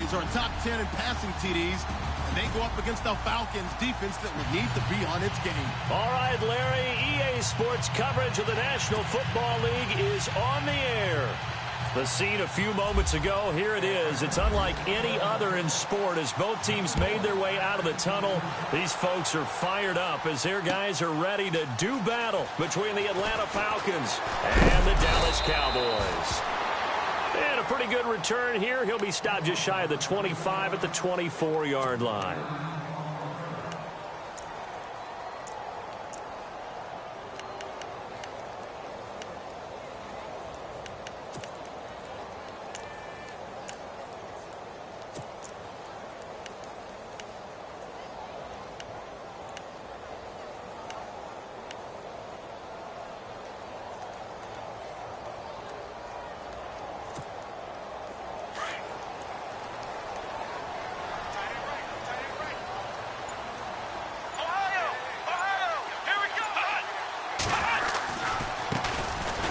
Vikings are in top 10 in passing TDs, and they go up against the Falcons defense that would need to be on its game. All right, Larry, EA Sports coverage of the National Football League is on the air. The scene a few moments ago, here it is. It's unlike any other in sport as both teams made their way out of the tunnel. These folks are fired up as their guys are ready to do battle between the Atlanta Falcons and the Dallas Cowboys. And a pretty good return here. He'll be stopped just shy of the 25 at the 24-yard line.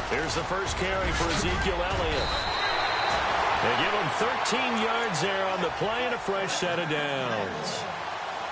Here's the first carry for Ezekiel Elliott. They give him 13 yards there on the play and a fresh set of downs.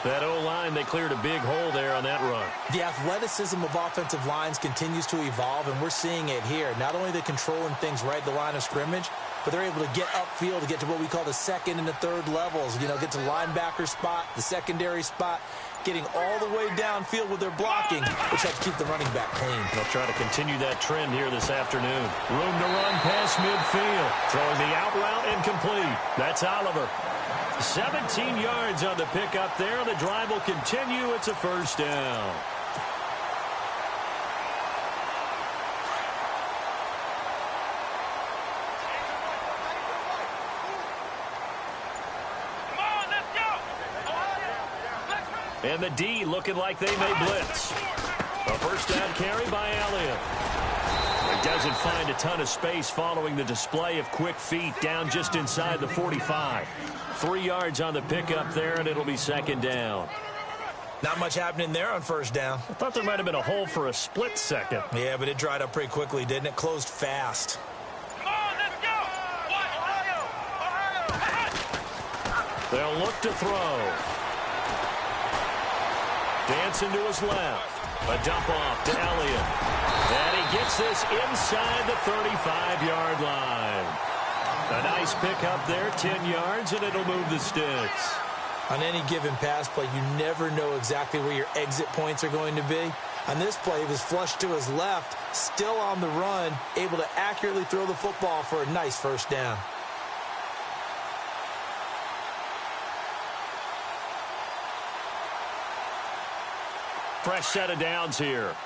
That O-line, they cleared a big hole there on that run. The athleticism of offensive lines continues to evolve, and we're seeing it here. Not only are they controlling things right at the line of scrimmage, but they're able to get upfield to get to what we call the second and the third levels. You know, get to the linebacker spot, the secondary spot, getting all the way downfield with their blocking, which helps keep the running back clean. They'll try to continue that trend here this afternoon. Room to run past midfield. Throwing the out route incomplete. That's Oliver. 17 yards on the pickup there. The drive will continue. It's a first down. And the D looking like they may blitz. A first down carry by Elliott. He doesn't find a ton of space following the display of quick feet down just inside the 45. 3 yards on the pickup there, and it'll be second down. Not much happening there on first down. I thought there might have been a hole for a split second. Yeah, but it dried up pretty quickly, didn't it? Closed fast. Come on, let's go! Ohio! They'll look to throw. Dancing to his left. A dump off to Elliott. And he gets this inside the 35-yard line. A nice pickup there, 10 yards, and it'll move the sticks. On any given pass play, you never know exactly where your exit points are going to be. On this play, he was flushed to his left, still on the run, able to accurately throw the football for a nice first down. Fresh set of downs here.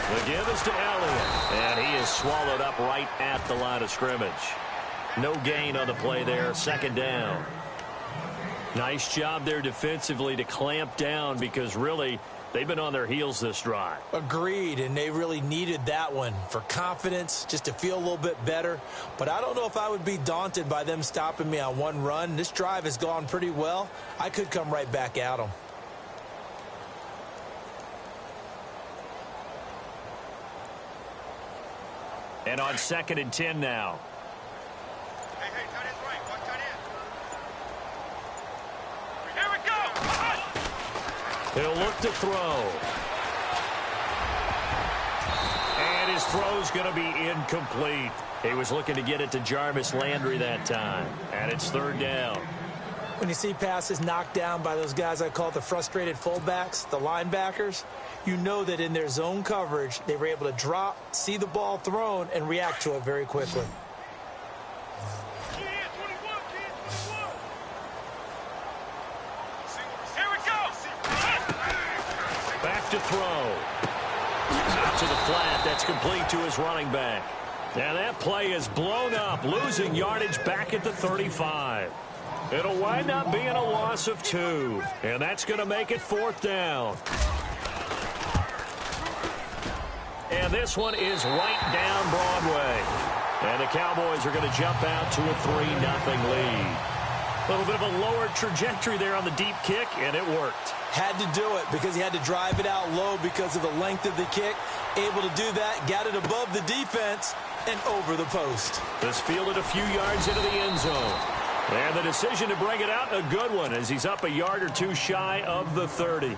The give is to Elliott, and he is swallowed up right at the line of scrimmage. No gain on the play there, second down. Nice job there defensively to clamp down because really they've been on their heels this drive. Agreed, and they really needed that one for confidence, just to feel a little bit better. But I don't know if I would be daunted by them stopping me on one run. This drive has gone pretty well. I could come right back at them. And on 2nd and 10 now. Hey, tight end's right. One tight end. Here we go! He'll look to throw. And his throw's going to be incomplete. He was looking to get it to Jarvis Landry that time. And it's third down. When you see passes knocked down by those guys I call the frustrated fullbacks, the linebackers, you know that in their zone coverage, they were able to drop, see the ball thrown, and react to it very quickly. Here we go! Back to throw. Out to the flat. That's complete to his running back. And that play is blown up, losing yardage back at the 35. It'll wind up being a loss of 2. And that's going to make it fourth down. And this one is right down Broadway. And the Cowboys are going to jump out to a 3-0 lead. A little bit of a lower trajectory there on the deep kick, and it worked. Had to do it because he had to drive it out low because of the length of the kick. Able to do that, got it above the defense and over the post. This fielded a few yards into the end zone. And the decision to bring it out, a good one, as he's up a yard or two shy of the 30.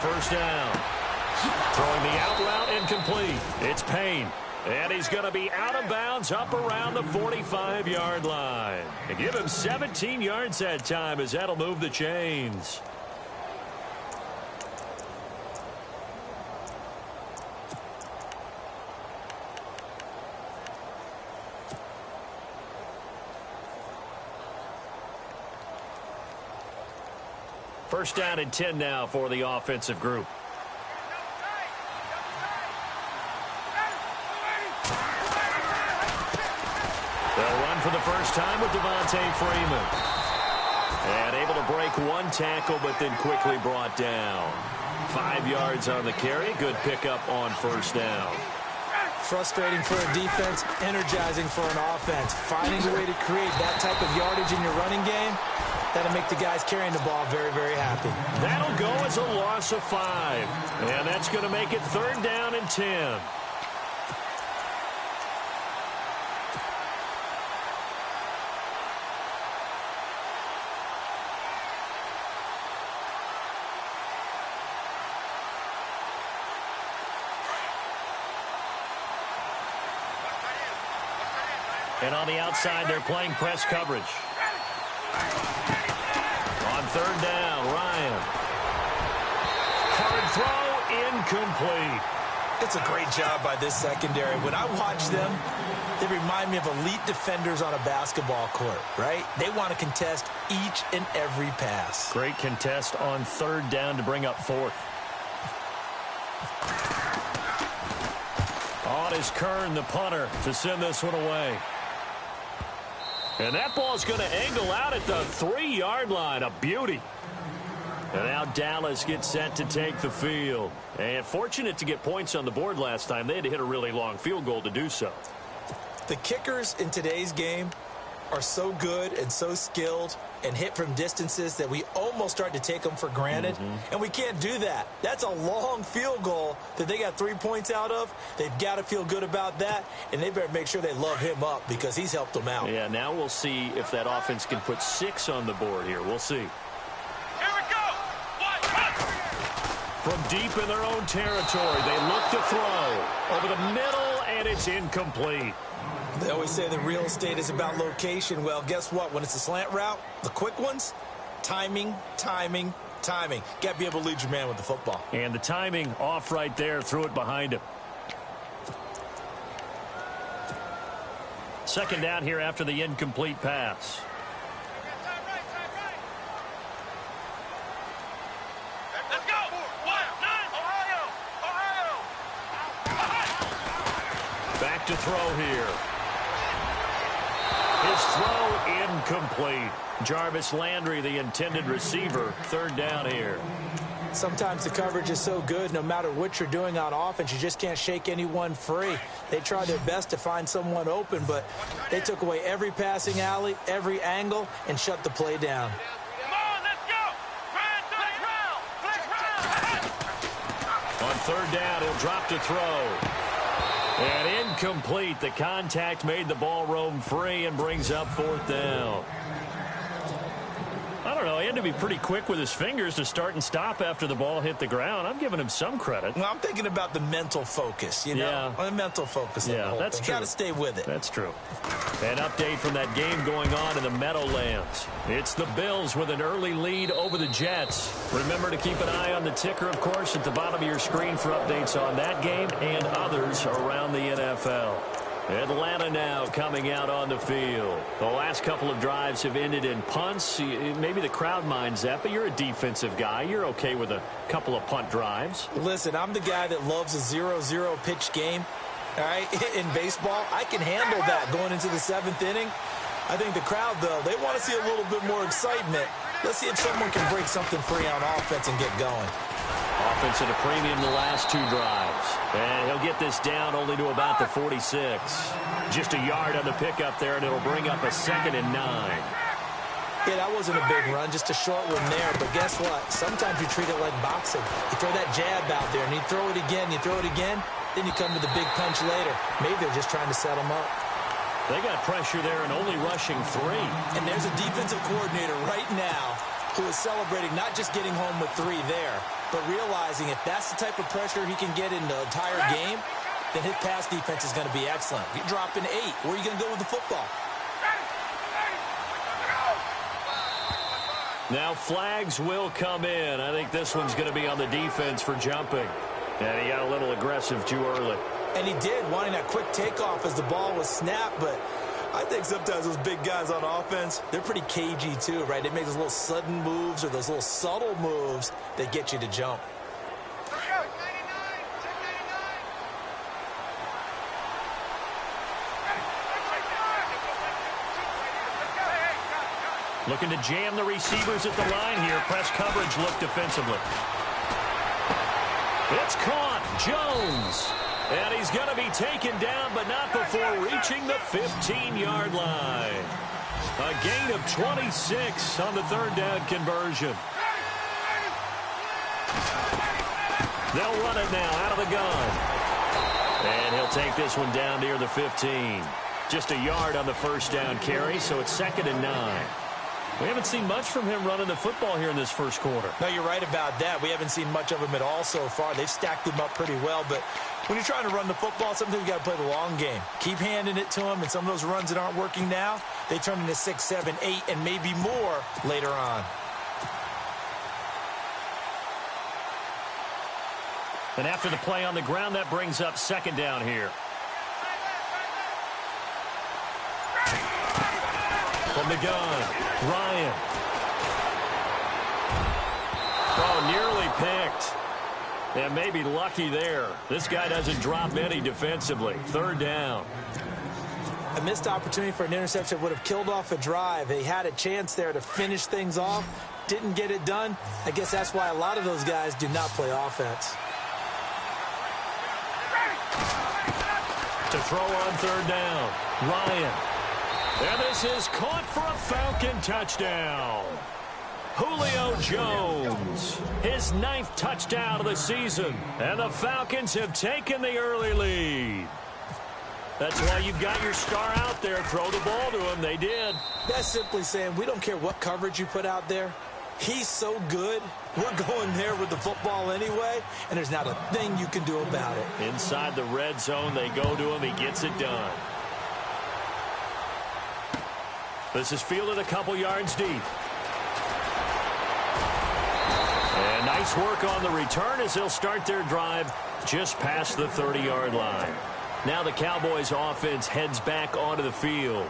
First down. Throwing the out route incomplete. It's Payne. And he's going to be out of bounds up around the 45-yard line. And give him 17 yards that time as that'll move the chains. First down and 10 now for the offensive group. They'll run for the first time with Devontae Freeman. And able to break one tackle, but then quickly brought down. 5 yards on the carry. Good pickup on first down. Frustrating for a defense, energizing for an offense. Finding a way to create that type of yardage in your running game, that'll make the guys carrying the ball very, very happy. That'll go as a loss of 5. And that's going to make it third down and 10. And on the outside, they're playing press coverage. On third down, Ryan. Hard throw, incomplete. It's a great job by this secondary. When I watch them, they remind me of elite defenders on a basketball court, right? They want to contest each and every pass. Great contest on third down to bring up fourth. On is Kern, the punter, to send this one away. And that ball's going to angle out at the 3-yard line. A beauty. And now Dallas gets set to take the field. And fortunate to get points on the board last time. They had to hit a really long field goal to do so. The kickers in today's game are so good and so skilled and hit from distances that we almost start to take them for granted. And we can't do that. That's a long field goal that they got 3 points out of. They've got to feel good about that, and they better make sure they love him up because he's helped them out. Yeah, now we'll see if that offense can put 6 on the board here. We'll see. Here we go. From deep in their own territory, they look to throw. Over the middle, and it's incomplete. They always say the real estate is about location. Well, guess what? When it's a slant route, the quick ones, timing, timing, timing. Got to be able to lead your man with the football. And the timing off right there. Threw it behind him. Second down here after the incomplete pass. Let's go. 1-9. Ohio. Back to throw here. His throw incomplete. Jarvis Landry, the intended receiver. Third down here. Sometimes the coverage is so good, no matter what you're doing on offense, you just can't shake anyone free. They try their best to find someone open, but they took away every passing alley, every angle, and shut the play down. Come on, let's go. On third down, he'll drop to throw. And incomplete. The contact made the ball roam free and brings up fourth down. I don't know. He had to be pretty quick with his fingers to start and stop after the ball hit the ground. I'm giving him some credit. Well, I'm thinking about the mental focus, you know? Yeah. The mental focus. Yeah, that's true. Got to stay with it. That's true. An update from that game going on in the Meadowlands. It's the Bills with an early lead over the Jets. Remember to keep an eye on the ticker, of course, at the bottom of your screen for updates on that game and others around the NFL. Atlanta now coming out on the field. The last couple of drives have ended in punts. Maybe the crowd minds that, but you're a defensive guy. You're okay with a couple of punt drives. Listen, I'm the guy that loves a 0-0 pitch game. All right, in baseball, I can handle that going into the 7th inning. I think the crowd, though, they want to see a little bit more excitement. Let's see if someone can break something free on offense and get going. Offense at a premium the last 2 drives. And he'll get this down only to about the 46. Just a yard on the pickup there, and it'll bring up a 2nd and 9. Yeah, that wasn't a big run, just a short one there. But guess what? Sometimes you treat it like boxing. You throw that jab out there, and you throw it again, then you come to the big punch later. Maybe they're just trying to set them up. They got pressure there and only rushing 3. And there's a defensive coordinator right now who is celebrating not just getting home with 3 there, but realizing if that's the type of pressure he can get in the entire game, then his pass defense is going to be excellent. You're dropping 8. Where are you going to go with the football? Now flags will come in. I think this one's going to be on the defense for jumping. And he got a little aggressive too early. And he did, wanting that quick takeoff as the ball was snapped, but I think sometimes those big guys on offense, they're pretty cagey too, right? They make those little sudden moves or those little subtle moves that get you to jump. Looking to jam the receivers at the line here. Press coverage look defensively. It's caught. Jones. And he's going to be taken down, but not before reaching the 15-yard line. A gain of 26 on the 3rd down conversion. They'll run it now out of the gun. And he'll take this one down near the 15. Just a yard on the 1st down carry, so it's 2nd and 9. We haven't seen much from him running the football here in this first quarter. No, you're right about that. We haven't seen much of him at all so far. They've stacked him up pretty well, but when you're trying to run the football, sometimes you got to play the long game. Keep handing it to him, and some of those runs that aren't working now, they turn into 6, 7, 8, and maybe more later on. And after the play on the ground, that brings up 2nd down here. From the gun, Ryan. Oh, nearly picked. And maybe lucky there. This guy doesn't drop many defensively. 3rd down. A missed opportunity for an interception would have killed off a drive. They had a chance there to finish things off. Didn't get it done. I guess that's why a lot of those guys do not play offense. To throw on 3rd down, Ryan. And this is caught for a Falcon touchdown. Julio Jones, his 9th touchdown of the season. And the Falcons have taken the early lead. That's why you've got your star out there. Throw the ball to him. They did. That's simply saying we don't care what coverage you put out there. He's so good. We're going there with the football anyway, and there's not a thing you can do about it. Inside the red zone, they go to him. He gets it done. This is fielded a couple yards deep. And nice work on the return as they'll start their drive just past the 30-yard line. Now the Cowboys offense heads back onto the field.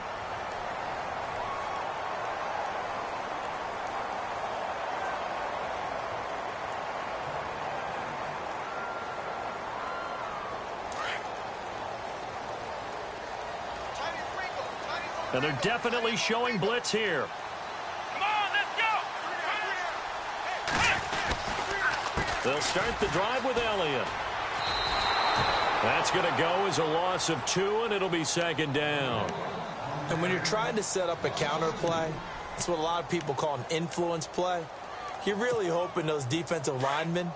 And they're definitely showing blitz here. Come on, let's go. They'll start the drive with Elliott. That's going to go as a loss of 2, and it'll be 2nd down. And when you're trying to set up a counter play, that's what a lot of people call an influence play. You're really hoping those defensive linemen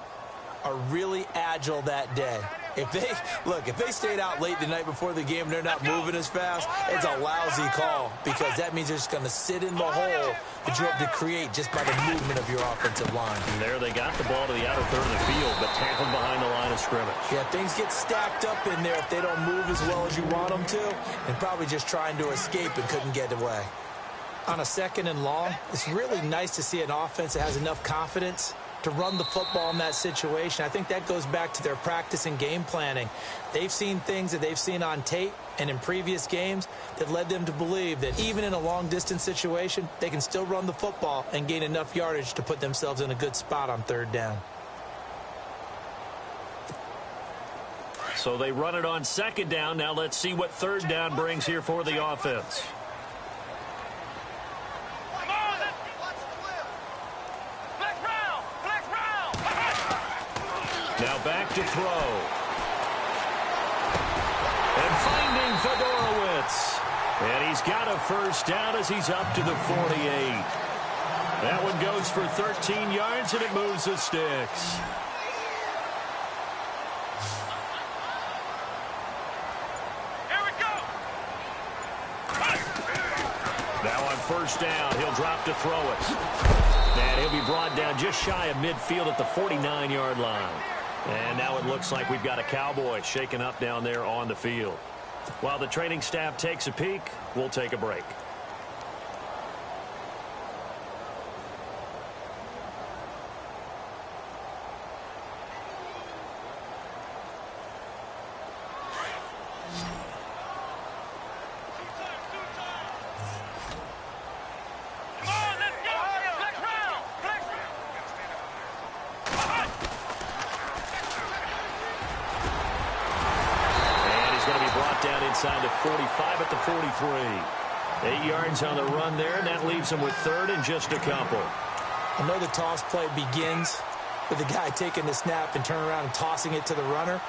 are really agile that day. If they stayed out late the night before the game and they're not moving as fast, it's a lousy call because that means they're just going to sit in the hole that you hope to create just by the movement of your offensive line. And there they got the ball to the outer third of the field, but tackled behind the line of scrimmage. Yeah, things get stacked up in there if they don't move as well as you want them to, and probably just trying to escape and couldn't get away. On a 2nd and long, it's really nice to see an offense that has enough confidence to run the football in that situation. I think that goes back to their practice and game planning. They've seen things that they've seen on tape and in previous games that led them to believe that even in a long-distance situation, they can still run the football and gain enough yardage to put themselves in a good spot on third down. So they run it on second down. Now let's see what third down brings here for the offense. Now back to throw. And finding Fedorowicz. And he's got a first down as he's up to the 48. That one goes for 13 yards, and it moves the sticks. Now on first down, he'll drop to throw it. And he'll be brought down just shy of midfield at the 49-yard line. And now it looks like we've got a Cowboy shaken up down there on the field. While the training staff takes a peek, we'll take a break. Inside the 45 at the 43. 8 yards on the run there, and that leaves him with third and just a couple. I know the toss play begins with the guy taking the snap and turning around and tossing it to the runner.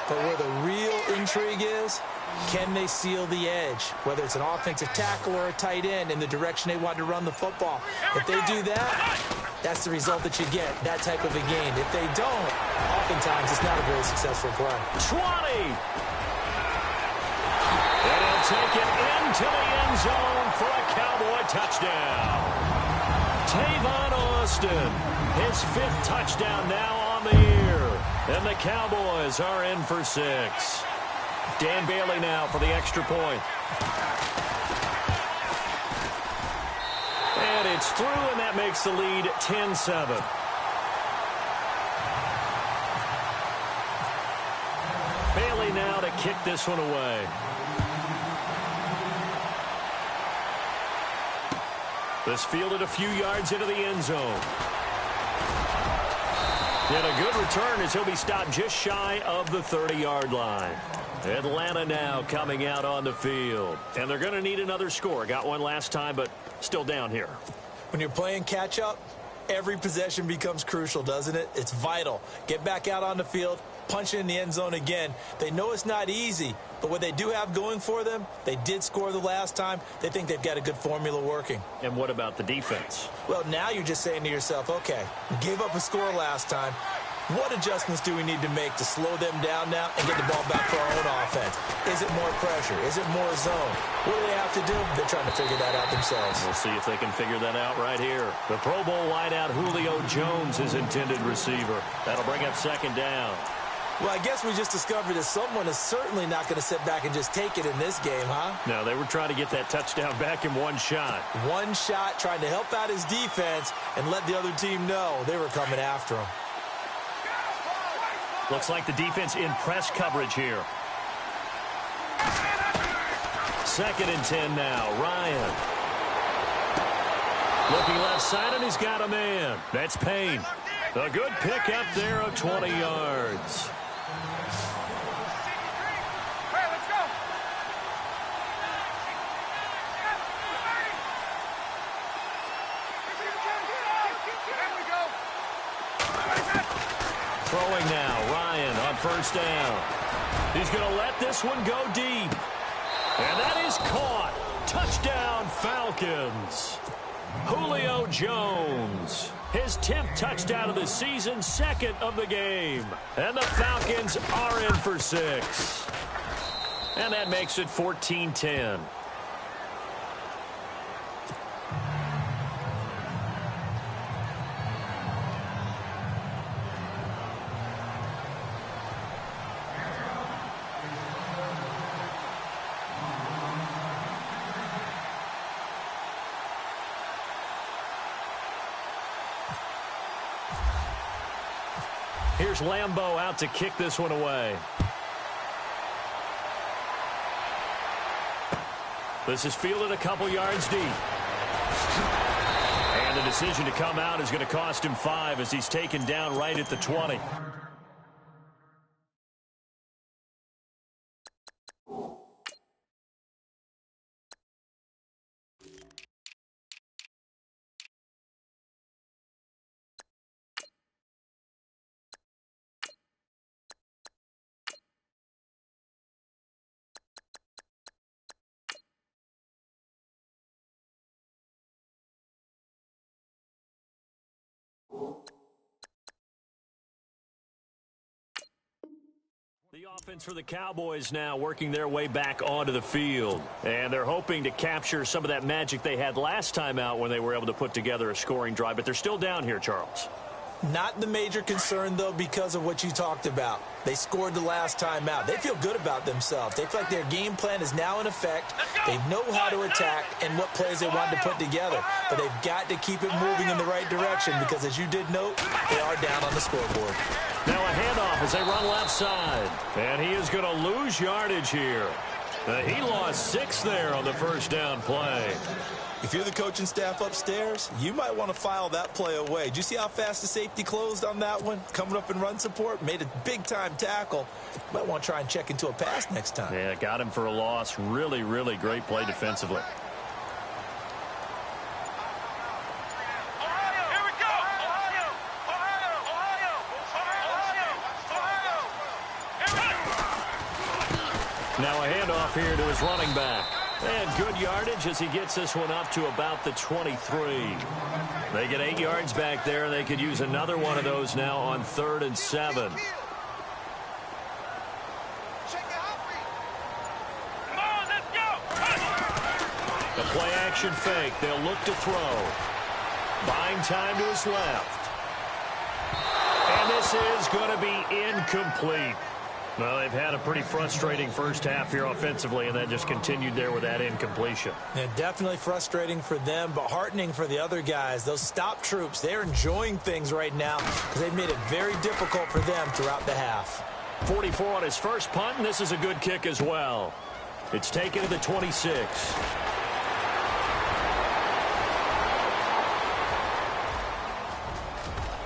But where the real intrigue is, can they seal the edge? Whether it's an offensive tackle or a tight end in the direction they want to run the football. If they do that, that's the result that you get, that type of a gain. If they don't, oftentimes it's not a very successful play. 20! And he'll take it into the end zone for a Cowboy touchdown. Tavon Austin, his 5th touchdown now on the year. And the Cowboys are in for 6. Dan Bailey now for the extra point. And it's through, and that makes the lead 10-7. Bailey now to kick this one away. This fielded a few yards into the end zone. And a good return as he'll be stopped just shy of the 30-yard line. Atlanta now coming out on the field. And they're going to need another score. Got one last time, but still down here. When you're playing catch-up, every possession becomes crucial, doesn't it? It's vital. Get back out on the field, punch it in the end zone again. They know it's not easy, but what they do have going for them, they did score the last time. They think they've got a good formula working. And what about the defense? Well, now you're just saying to yourself, okay, we gave up a score last time. What adjustments do we need to make to slow them down now and get the ball back for our own offense? Is it more pressure? Is it more zone? What do they have to do? They're trying to figure that out themselves. We'll see if they can figure that out right here. The Pro Bowl wideout Julio Jones is intended receiver. That'll bring up second down. Well, I guess we just discovered that someone is certainly not going to sit back and just take it in this game, huh? No, they were trying to get that touchdown back in one shot. One shot, trying to help out his defense and let the other team know they were coming after him. Looks like the defense in press coverage here. 2nd and 10 now. Ryan. Looking left side, and he's got a man. That's Payne. A good pick up there of 20 yards. Throwing now, Ryan on first down. He's going to let this one go deep. And that is caught. Touchdown, Falcons. Julio Jones. His 10th touchdown of the season, 2nd of the game. And the Falcons are in for 6. And that makes it 14-10. here's Lambeau out to kick this one away. This is fielded a couple yards deep. And the decision to come out is going to cost him 5 as he's taken down right at the 20. The offense for the Cowboys now working their way back onto the field. And they're hoping to capture some of that magic they had last time out when they were able to put together a scoring drive. But they're still down here, Charles. Not the major concern, though, because of what you talked about. They scored the last time out. They feel good about themselves. They feel like their game plan is now in effect. They know how to attack and what plays they want to put together. But they've got to keep it moving in the right direction because, as you did note, they are down on the scoreboard. Now a handoff as they run left side. And he is going to lose yardage here. He lost 6 there on the first down play. If you're the coaching staff upstairs, you might want to file that play away. Did you see how fast the safety closed on that one? Coming up in run support, made a big-time tackle. Might want to try and check into a pass next time. Yeah, got him for a loss. Really, really great play defensively. Now a handoff here to his running back. And good yardage as he gets this one up to about the 23. They get 8 yards back there. They could use another one of those now on 3rd and 7. The play action fake. They'll look to throw. Buying time to his left. And this is going to be incomplete. Well, they've had a pretty frustrating first half here offensively, and then just continued there with that incompletion. Yeah, definitely frustrating for them, but heartening for the other guys. Those stop troops, they're enjoying things right now because they've made it very difficult for them throughout the half. 44 on his first punt, and this is a good kick as well. It's taken to the 26.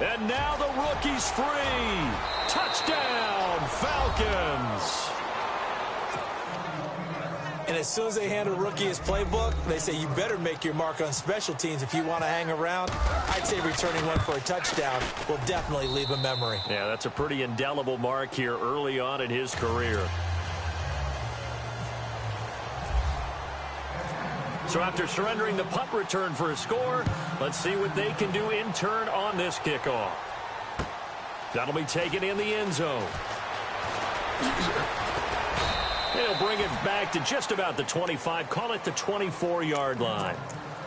And now the rookie's free. Touchdown, Falcons. And as soon as they hand a rookie his playbook, they say you better make your mark on special teams if you want to hang around. I'd say returning one for a touchdown will definitely leave a memory. Yeah, that's a pretty indelible mark here early on in his career. So after surrendering the punt return for a score, let's see what they can do in turn on this kickoff. That'll be taken in the end zone. They'll bring it back to just about the 25, call it the 24-yard line.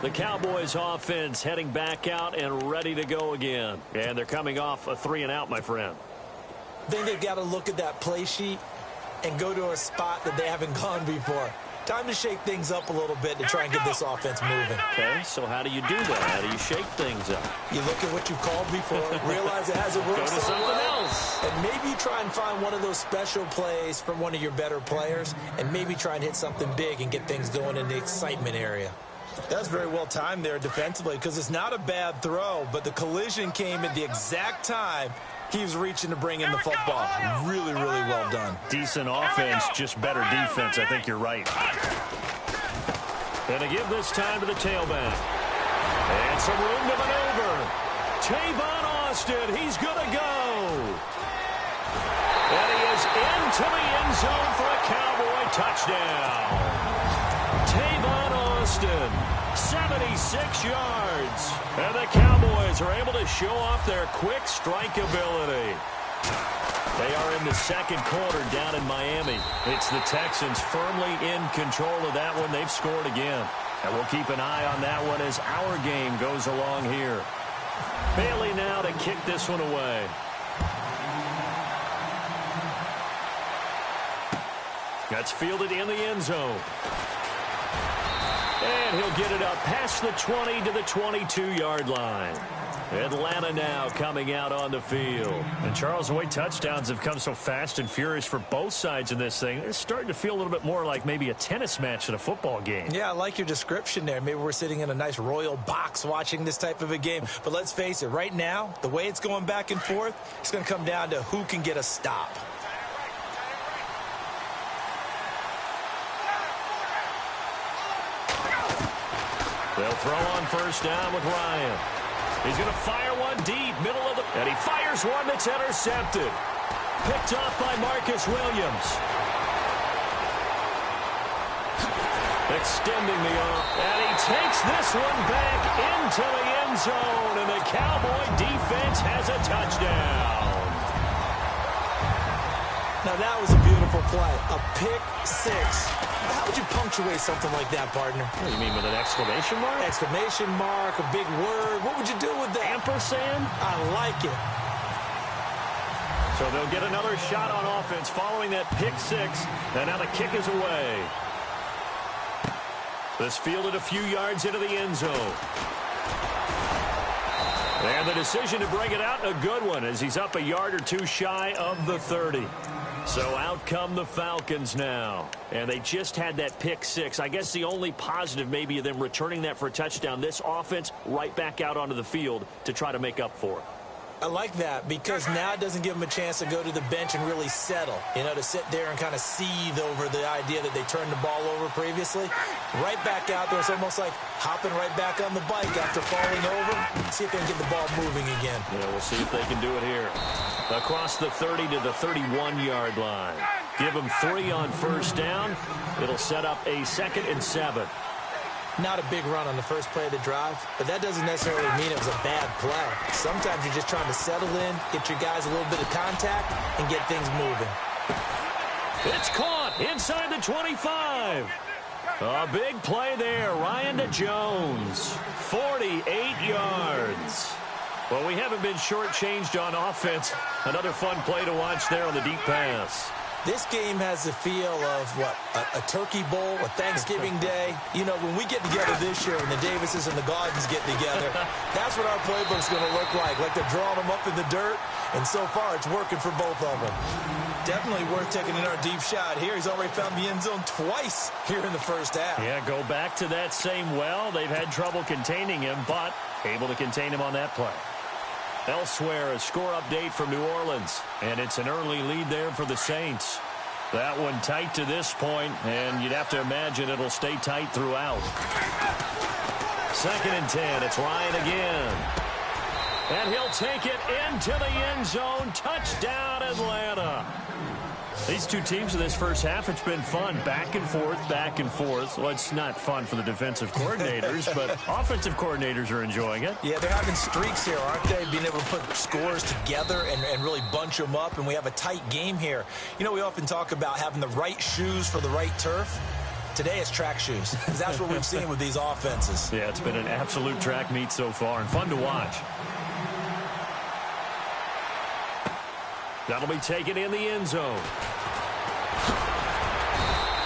The Cowboys offense heading back out and ready to go again. And they're coming off a 3-and-out, my friend. I think they've got to look at that play sheet and go to a spot that they haven't gone before. Time to shake things up a little bit to try and get this offense moving. Okay, so how do you do that? How do you shake things up? You look at what you called before, realize it hasn't worked Go to so something well, else. and maybe you try and find one of those special plays from one of your better players, and maybe try and hit something big and get things going in the excitement area. That's very well timed there defensively because it's not a bad throw, but the collision came at the exact time he was reaching to bring in the football. Really, really well done. Decent offense, just better defense. I think you're right. And to give this time to the tailback. And some room to maneuver. Tavon Austin, he's going to go. And he is into the end zone for a Cowboy touchdown. Tavon Austin, 76 yards. And the Cowboys are able to show off their quick strike ability. They are in the second quarter down in Miami. It's the Texans firmly in control of that one. They've scored again. And we'll keep an eye on that one as our game goes along here. Bailey now to kick this one away. That's fielded in the end zone. And he'll get it up past the 20 to the 22-yard line. Atlanta now coming out on the field. And Charles, the way touchdowns have come so fast and furious for both sides in this thing, it's starting to feel a little bit more like maybe a tennis match than a football game. Yeah, I like your description there. Maybe we're sitting in a nice royal box watching this type of a game. But let's face it, right now, the way it's going back and forth, it's going to come down to who can get a stop. They'll throw on first down with Ryan. He's going to fire one deep, middle of the... And he fires one that's intercepted. Picked off by Marcus Williams. Extending the arm. And he takes this one back into the end zone. And the Cowboy defense has a touchdown. Now, that was a beautiful play. A pick six. How would you punctuate something like that, partner? What do you mean, with an exclamation mark? Exclamation mark, a big word. What would you do with that? Ampersand? I like it. So they'll get another shot on offense following that pick six. And now the kick is away. This fielded a few yards into the end zone. And the decision to bring it out, a good one, as he's up a yard or two shy of the 30. So out come the Falcons now. And they just had that pick six. I guess the only positive maybe of them returning that for a touchdown. This offense right back out onto the field to try to make up for it. I like that because now it doesn't give them a chance to go to the bench and really settle. You know, to sit there and kind of seethe over the idea that they turned the ball over previously. Right back out there. It's almost like hopping right back on the bike after falling over. See if they can get the ball moving again. Yeah, we'll see if they can do it here. Across the 30 to the 31-yard line. Give them 3 on first down. It'll set up a 2nd and 7. Not a big run on the first play of the drive, but that doesn't necessarily mean it was a bad play. Sometimes you're just trying to settle in, get your guys a little bit of contact, and get things moving. It's caught inside the 25. A big play there. Ryan to Jones. 48 yards. Well, we haven't been shortchanged on offense. Another fun play to watch there on the deep pass. This game has the feel of, what, a turkey bowl, a Thanksgiving day. You know, when we get together this year and the Davises and the Gardens get together, that's what our playbook's going to look like they're drawing them up in the dirt, and so far it's working for both of them. Definitely worth taking in our deep shot here. He's already found the end zone twice here in the first half. Yeah, go back to that same well. They've had trouble containing him, but able to contain him on that play. Elsewhere, a score update from New Orleans, and it's an early lead there for the Saints. That one tight to this point, and you'd have to imagine it'll stay tight throughout. 2nd and 10, it's Ryan again. And he'll take it into the end zone. Touchdown, Atlanta. These two teams in this first half, it's been fun. Back and forth, back and forth. Well, it's not fun for the defensive coordinators, but offensive coordinators are enjoying it. Yeah, they're having streaks here, aren't they? Being able to put scores together and really bunch them up, and we have a tight game here. You know, we often talk about having the right shoes for the right turf. Today it's track shoes, because that's what we've seen with these offenses. Yeah, it's been an absolute track meet so far, and fun to watch. That'll be taken in the end zone.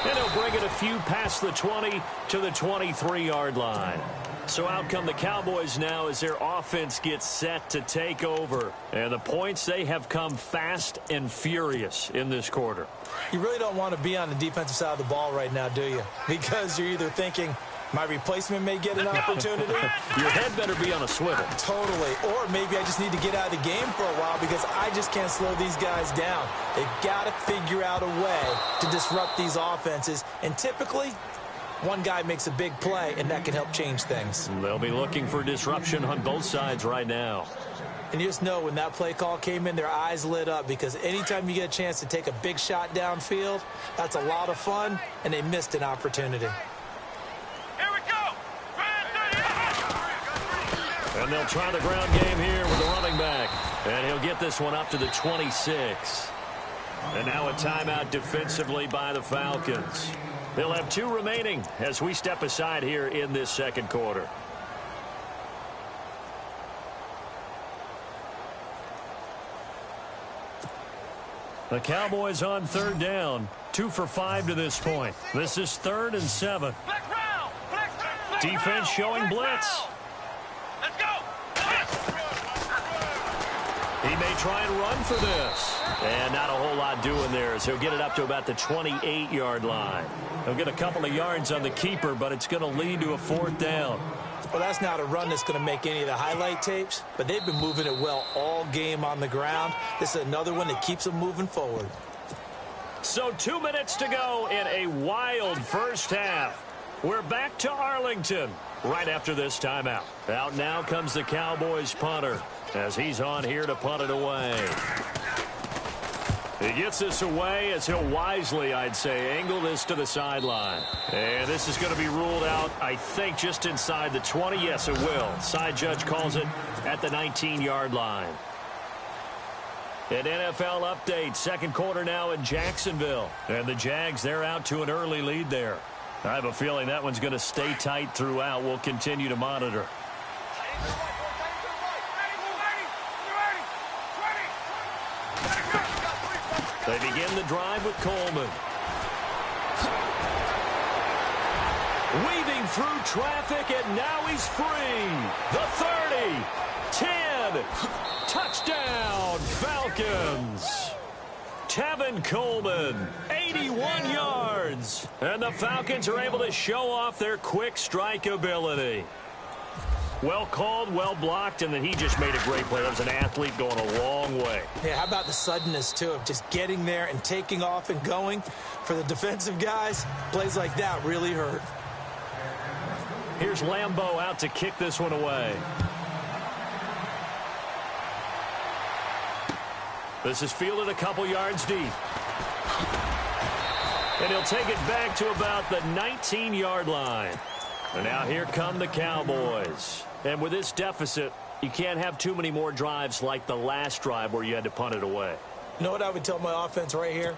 And he'll bring it a few past the 20 to the 23-yard line. So out come the Cowboys now as their offense gets set to take over. And the points, they have come fast and furious in this quarter. You really don't want to be on the defensive side of the ball right now, do you? Because you're either thinking, my replacement may get an opportunity. Your head better be on a swivel. Totally. Or maybe I just need to get out of the game for a while because I just can't slow these guys down. They've got to figure out a way to disrupt these offenses. And typically, one guy makes a big play, and that can help change things. They'll be looking for disruption on both sides right now. And you just know when that play call came in, their eyes lit up because anytime you get a chance to take a big shot downfield, that's a lot of fun, and they missed an opportunity. And they'll try the ground game here with the running back. And he'll get this one up to the 26. And now a timeout defensively by the Falcons. They'll have 2 remaining as we step aside here in this second quarter. The Cowboys on 3rd down. 2 for 5 to this point. This is 3rd and 7. Defense showing blitz. He may try and run for this. And not a whole lot doing there as he'll get it up to about the 28-yard line. He'll get a couple of yards on the keeper, but it's going to lead to a 4th down. Well, that's not a run that's going to make any of the highlight tapes, but they've been moving it well all game on the ground. This is another one that keeps them moving forward. So 2 minutes to go in a wild first half. We're back to Arlington right after this timeout. Out now comes the Cowboys punter as he's on here to punt it away. He gets this away as he'll wisely, I'd say, angle this to the sideline. And this is going to be ruled out, I think, just inside the 20. Yes, it will. Side judge calls it at the 19-yard line. An NFL update. Second quarter now in Jacksonville. And the Jags, they're out to an early lead there. I have a feeling that one's going to stay tight throughout. We'll continue to monitor. They begin the drive with Coleman. Weaving through traffic, and now he's free. The 30, 10, touchdown, Falcons. Tevin Coleman, 81 yards. And the Falcons are able to show off their quick strike ability. Well called, well blocked, and then he just made a great play. That was an athlete going a long way. Yeah, how about the suddenness, too, of just getting there and taking off and going? For the defensive guys, plays like that really hurt. Here's Lambeau out to kick this one away. This is fielded a couple yards deep. And he'll take it back to about the 19-yard line. And now here come the Cowboys. And with this deficit, you can't have too many more drives like the last drive where you had to punt it away. You know what I would tell my offense right here?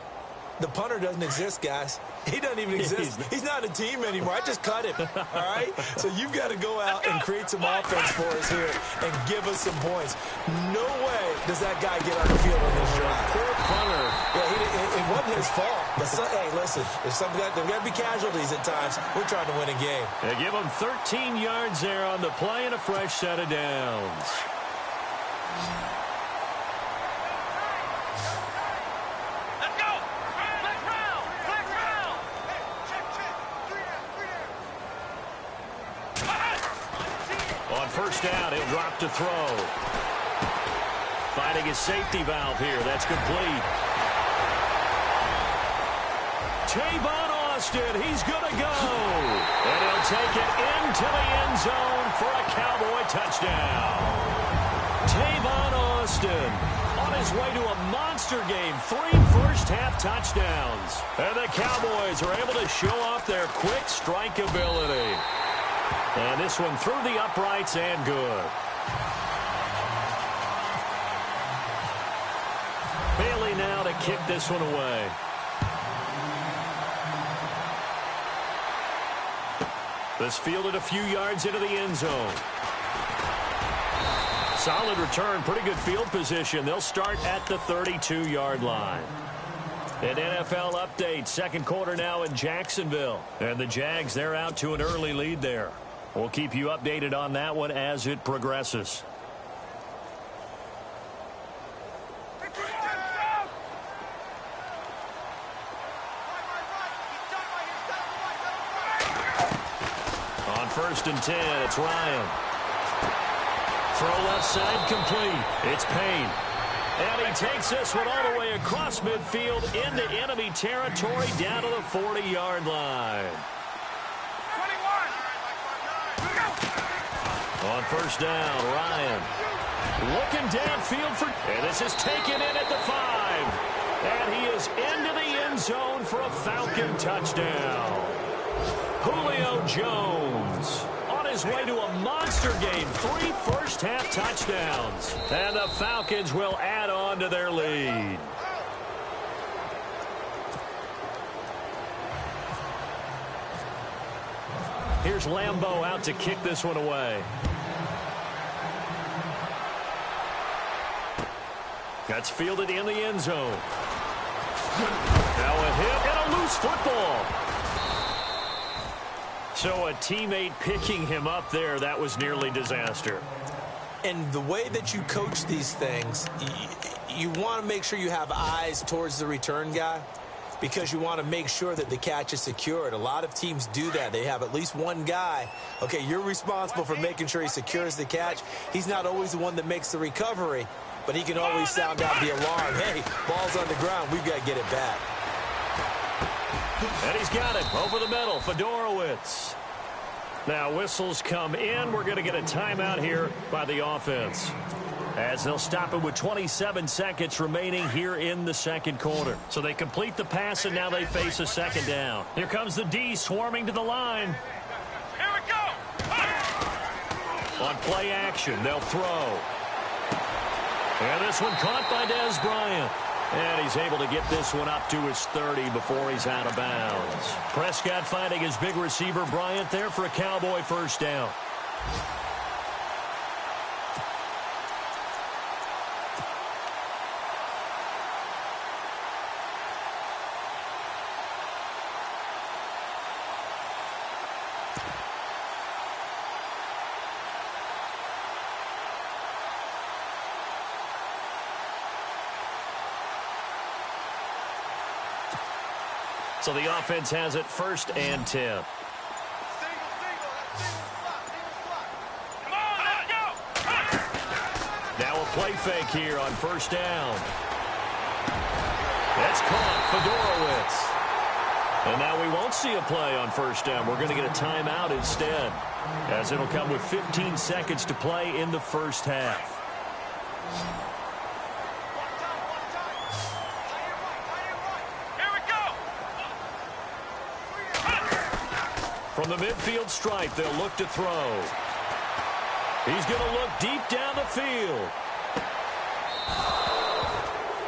The punter doesn't exist, guys. He doesn't even exist. He's not a team anymore. I just cut him, all right? So you've got to go out and create some offense for us here and give us some points. No way does that guy get on the field on this drive. Poor punter. Yeah, it wasn't his fault. But hey, listen, there's got to be casualties at times. We're trying to win a game. They give him 13 yards there on the play and a fresh set of downs. First down, he'll drop to throw. Finding his safety valve here. That's complete. Tavon Austin, he's going to go. And he'll take it into the end zone for a Cowboy touchdown. Tavon Austin on his way to a monster game. 3 first-half touchdowns. And the Cowboys are able to show off their quick strike ability. And this one through the uprights and good. Bailey now to kick this one away. This fielded a few yards into the end zone. Solid return, pretty good field position. They'll start at the 32-yard line. An NFL update, second quarter now in Jacksonville. And the Jags, they're out to an early lead there. We'll keep you updated on that one as it progresses. On 1st and 10, it's Ryan. Throw left side complete. It's Payne. And he takes this one all the way across midfield into enemy territory down to the 40-yard line. On first down, Ryan looking downfield for, and this is taken in at the 5. And he is into the end zone for a Falcon touchdown. Julio Jones on his way to a monster game. 3 first-half touchdowns. And the Falcons will add on to their lead. Here's Lambeau out to kick this one away. That's fielded in the end zone. Now a hit and a loose football. So a teammate picking him up there, that was nearly disaster. And the way that you coach these things, you want to make sure you have eyes towards the return guy because you want to make sure that the catch is secured. A lot of teams do that. They have at least one guy. Okay, you're responsible for making sure he secures the catch. He's not always the one that makes the recovery, but he can always sound out the alarm. Hey, ball's on the ground. We've got to get it back. And he's got it over the middle. Fedorowicz. Now whistles come in. We're going to get a timeout here by the offense, as they'll stop it with 27 seconds remaining here in the second quarter. So they complete the pass, and now they face a second down. Here comes the D swarming to the line. Here we go. On play action, they'll throw. And this one caught by Dez Bryant. And he's able to get this one up to his 30 before he's out of bounds. Prescott finding his big receiver Bryant there for a Cowboy first down. So the offense has it 1st and 10. Come on, let's go. Now a play fake here on 1st down. That's caught. Fedorowicz. And now we won't see a play on 1st down. We're going to get a timeout instead, as it'll come with 15 seconds to play in the first half. From the midfield stripe, they'll look to throw. He's going to look deep down the field.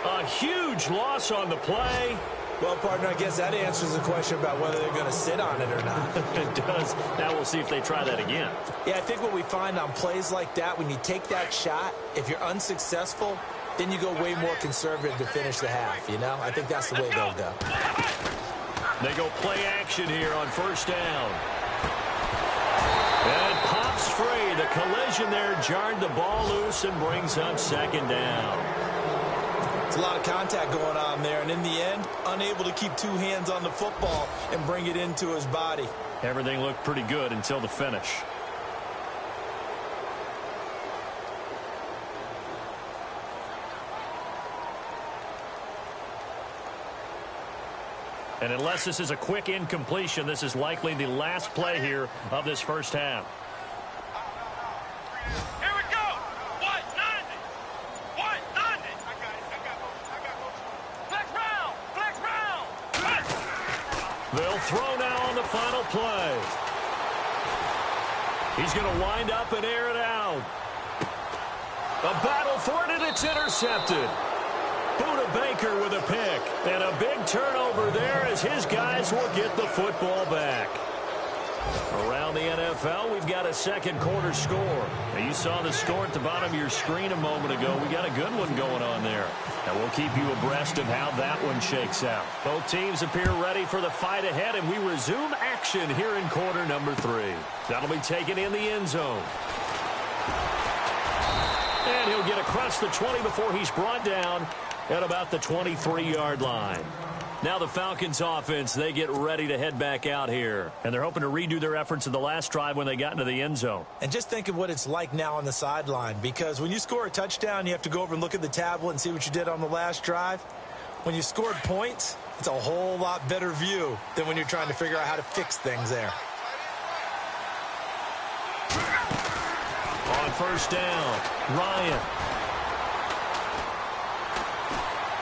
A huge loss on the play. Well, partner, I guess that answers the question about whether they're going to sit on it or not. It does. Now we'll see if they try that again. Yeah, I think what we find on plays like that, when you take that shot, if you're unsuccessful, then you go way more conservative to finish the half, you know? I think that's the way they'll go. They go play action here on 1st down. And it pops free. The collision there jarred the ball loose and brings up 2nd down. It's a lot of contact going on there, and in the end, unable to keep 2 hands on the football and bring it into his body. Everything looked pretty good until the finish. And unless this is a quick incompletion, this is likely the last play here of this first half. Here we go. What? 90. What? 90. I got it. Flex round. Flex round. They'll throw now on the final play. He's going to wind up and air it out. A battle for it, and it's intercepted. Buda Baker with a pick, and a big turnover there as his guys will get the football back. Around the NFL, we've got a second quarter score. Now, you saw the score at the bottom of your screen a moment ago. We got a good one going on there. And we'll keep you abreast of how that one shakes out. Both teams appear ready for the fight ahead, and we resume action here in quarter number 3. That'll be taken in the end zone. And he'll get across the 20 before he's brought down at about the 23-yard line. Now the Falcons offense, they get ready to head back out here. And they're hoping to redo their efforts in the last drive when they got into the end zone. And just think of what it's like now on the sideline, because when you score a touchdown, you have to go over and look at the tablet and see what you did on the last drive. When you scored points, it's a whole lot better view than when you're trying to figure out how to fix things there. On 1st down, Ryan.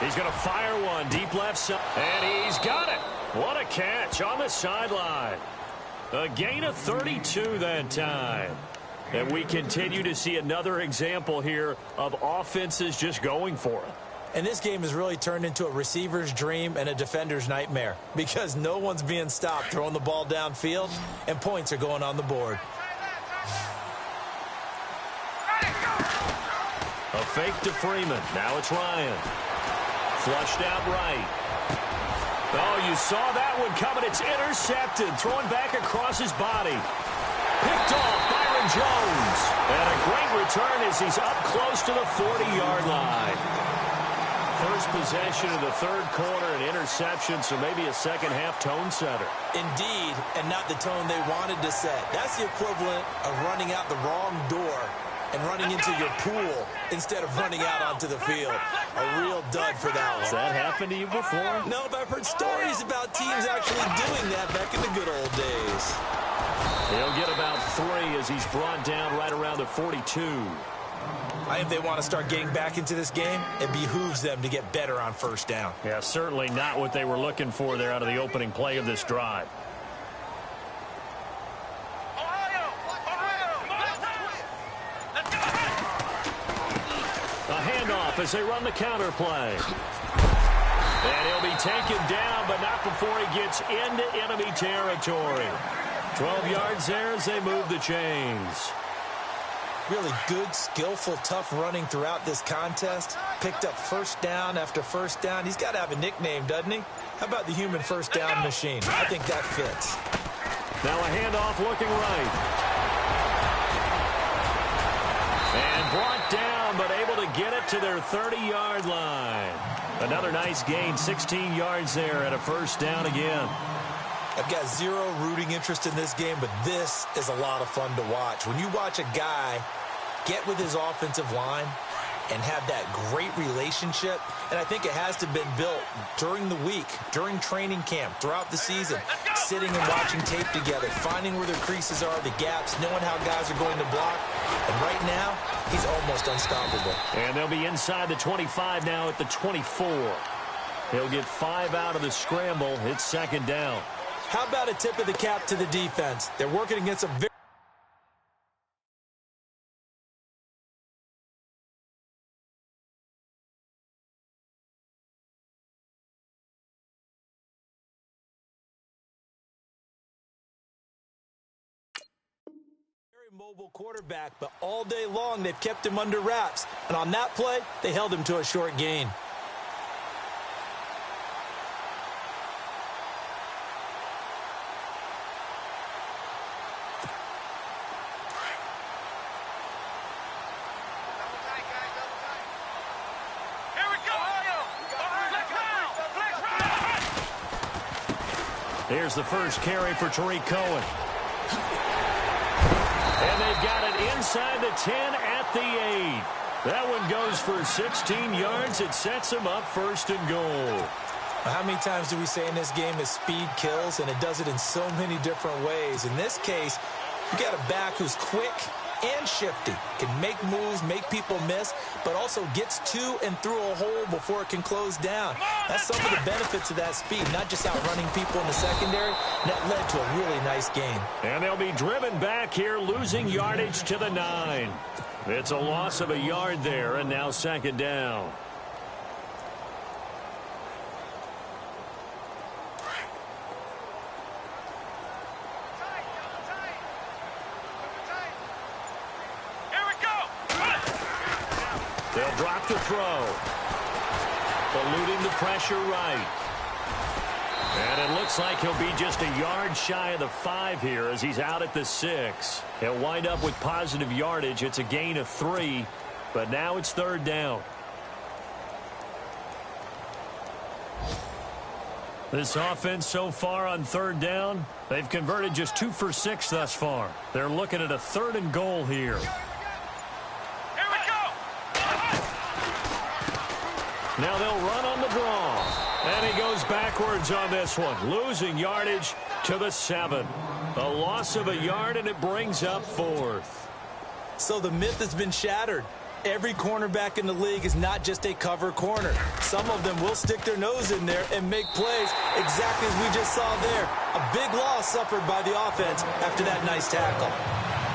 He's going to fire one deep left side. And he's got it. What a catch on the sideline. A gain of 32 that time. And we continue to see another example here of offenses just going for it. And this game has really turned into a receiver's dream and a defender's nightmare, because no one's being stopped throwing the ball downfield, and points are going on the board. A fake to Freeman. Now it's Ryan. Flushed out right. Oh, you saw that one coming. It's intercepted. Thrown back across his body. Picked off. Byron Jones. And a great return as he's up close to the 40-yard line. First possession of the third quarter, an interception, so maybe a second-half tone setter. Indeed, and not the tone they wanted to set. That's the equivalent of running out the wrong door and running into your pool instead of running out onto the field. A real dud for that one. Has that happened to you before? No, but I've heard stories about teams actually doing that back in the good old days. He'll get about 3 as he's brought down right around the 42. If they want to start getting back into this game, it behooves them to get better on first down. Yeah, certainly not what they were looking for there out of the opening play of this drive. A handoff as they run the counter play. And he'll be taken down, but not before he gets into enemy territory. 12 yards there as they move the chains. Really good, skillful, tough running throughout this contest. Picked up first down after first down. He's got to have a nickname, doesn't he? How about the human first down machine? I think that fits. Now a handoff looking right. And brought down, but able to get it to their 30-yard line. Another nice gain, 16 yards there and a first down again. I've got zero rooting interest in this game, but this is a lot of fun to watch. When you watch a guy get with his offensive line and have that great relationship, and I think it has to have been built during the week, during training camp, throughout the season, sitting and watching tape together, finding where their creases are, the gaps, knowing how guys are going to block. And right now, he's almost unstoppable. And they'll be inside the 25 now at the 24. He'll get 5 out of the scramble. It's second down. How about a tip of the cap to the defense? They're working against a very mobile quarterback, but all day long they've kept him under wraps. And on that play, they held him to a short gain. Here's the first carry for Tariq Cohen. And they've got it inside the 10 at the 8. That one goes for 16 yards. It sets them up first and goal. How many times do we say in this game that speed kills, and it does it in so many different ways? In this case, you got a back who's quick and shifty, can make moves, make people miss, but also gets to and through a hole before it can close down. That's some of the benefits of that speed, not just outrunning people in the secondary. That led to a really nice game. And they'll be driven back here, losing yardage to the 9. It's a loss of a yard there, and now second down. They'll drop the throw. Eluding the pressure right. And it looks like he'll be just a yard shy of the 5 here as he's out at the 6. He'll wind up with positive yardage. It's a gain of 3, but now it's third down. This offense so far on third down, they've converted just 2 for 6 thus far. They're looking at a 3rd and goal here. Now they'll run on the draw. And he goes backwards on this one, losing yardage to the 7. A loss of a yard, and it brings up 4th. So the myth has been shattered. Every cornerback in the league is not just a cover corner. Some of them will stick their nose in there and make plays exactly as we just saw there. A big loss suffered by the offense after that nice tackle.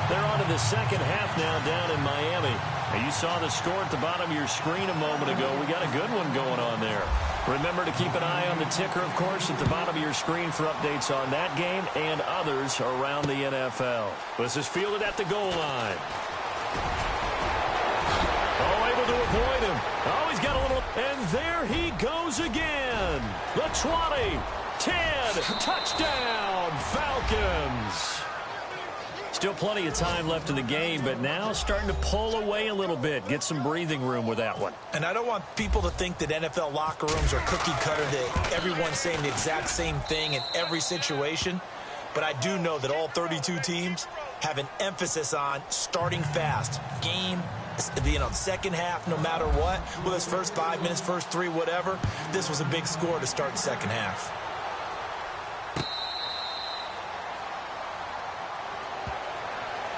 They're on to the second half now down in Miami. You saw the score at the bottom of your screen a moment ago. We got a good one going on there. Remember to keep an eye on the ticker, of course, at the bottom of your screen for updates on that game and others around the NFL. This is fielded at the goal line. Oh, able to avoid him. Oh, he's got a little... And there he goes again. The 20, 10, touchdown, Falcons. Still plenty of time left in the game, but now starting to pull away a little bit. Get some breathing room with that one. And I don't want people to think that NFL locker rooms are cookie cutter, that everyone's saying the exact same thing in every situation. But I do know that all 32 teams have an emphasis on starting fast. Game, second half, no matter what. Whether it's first 5 minutes, first 3, whatever. This was a big score to start the second half.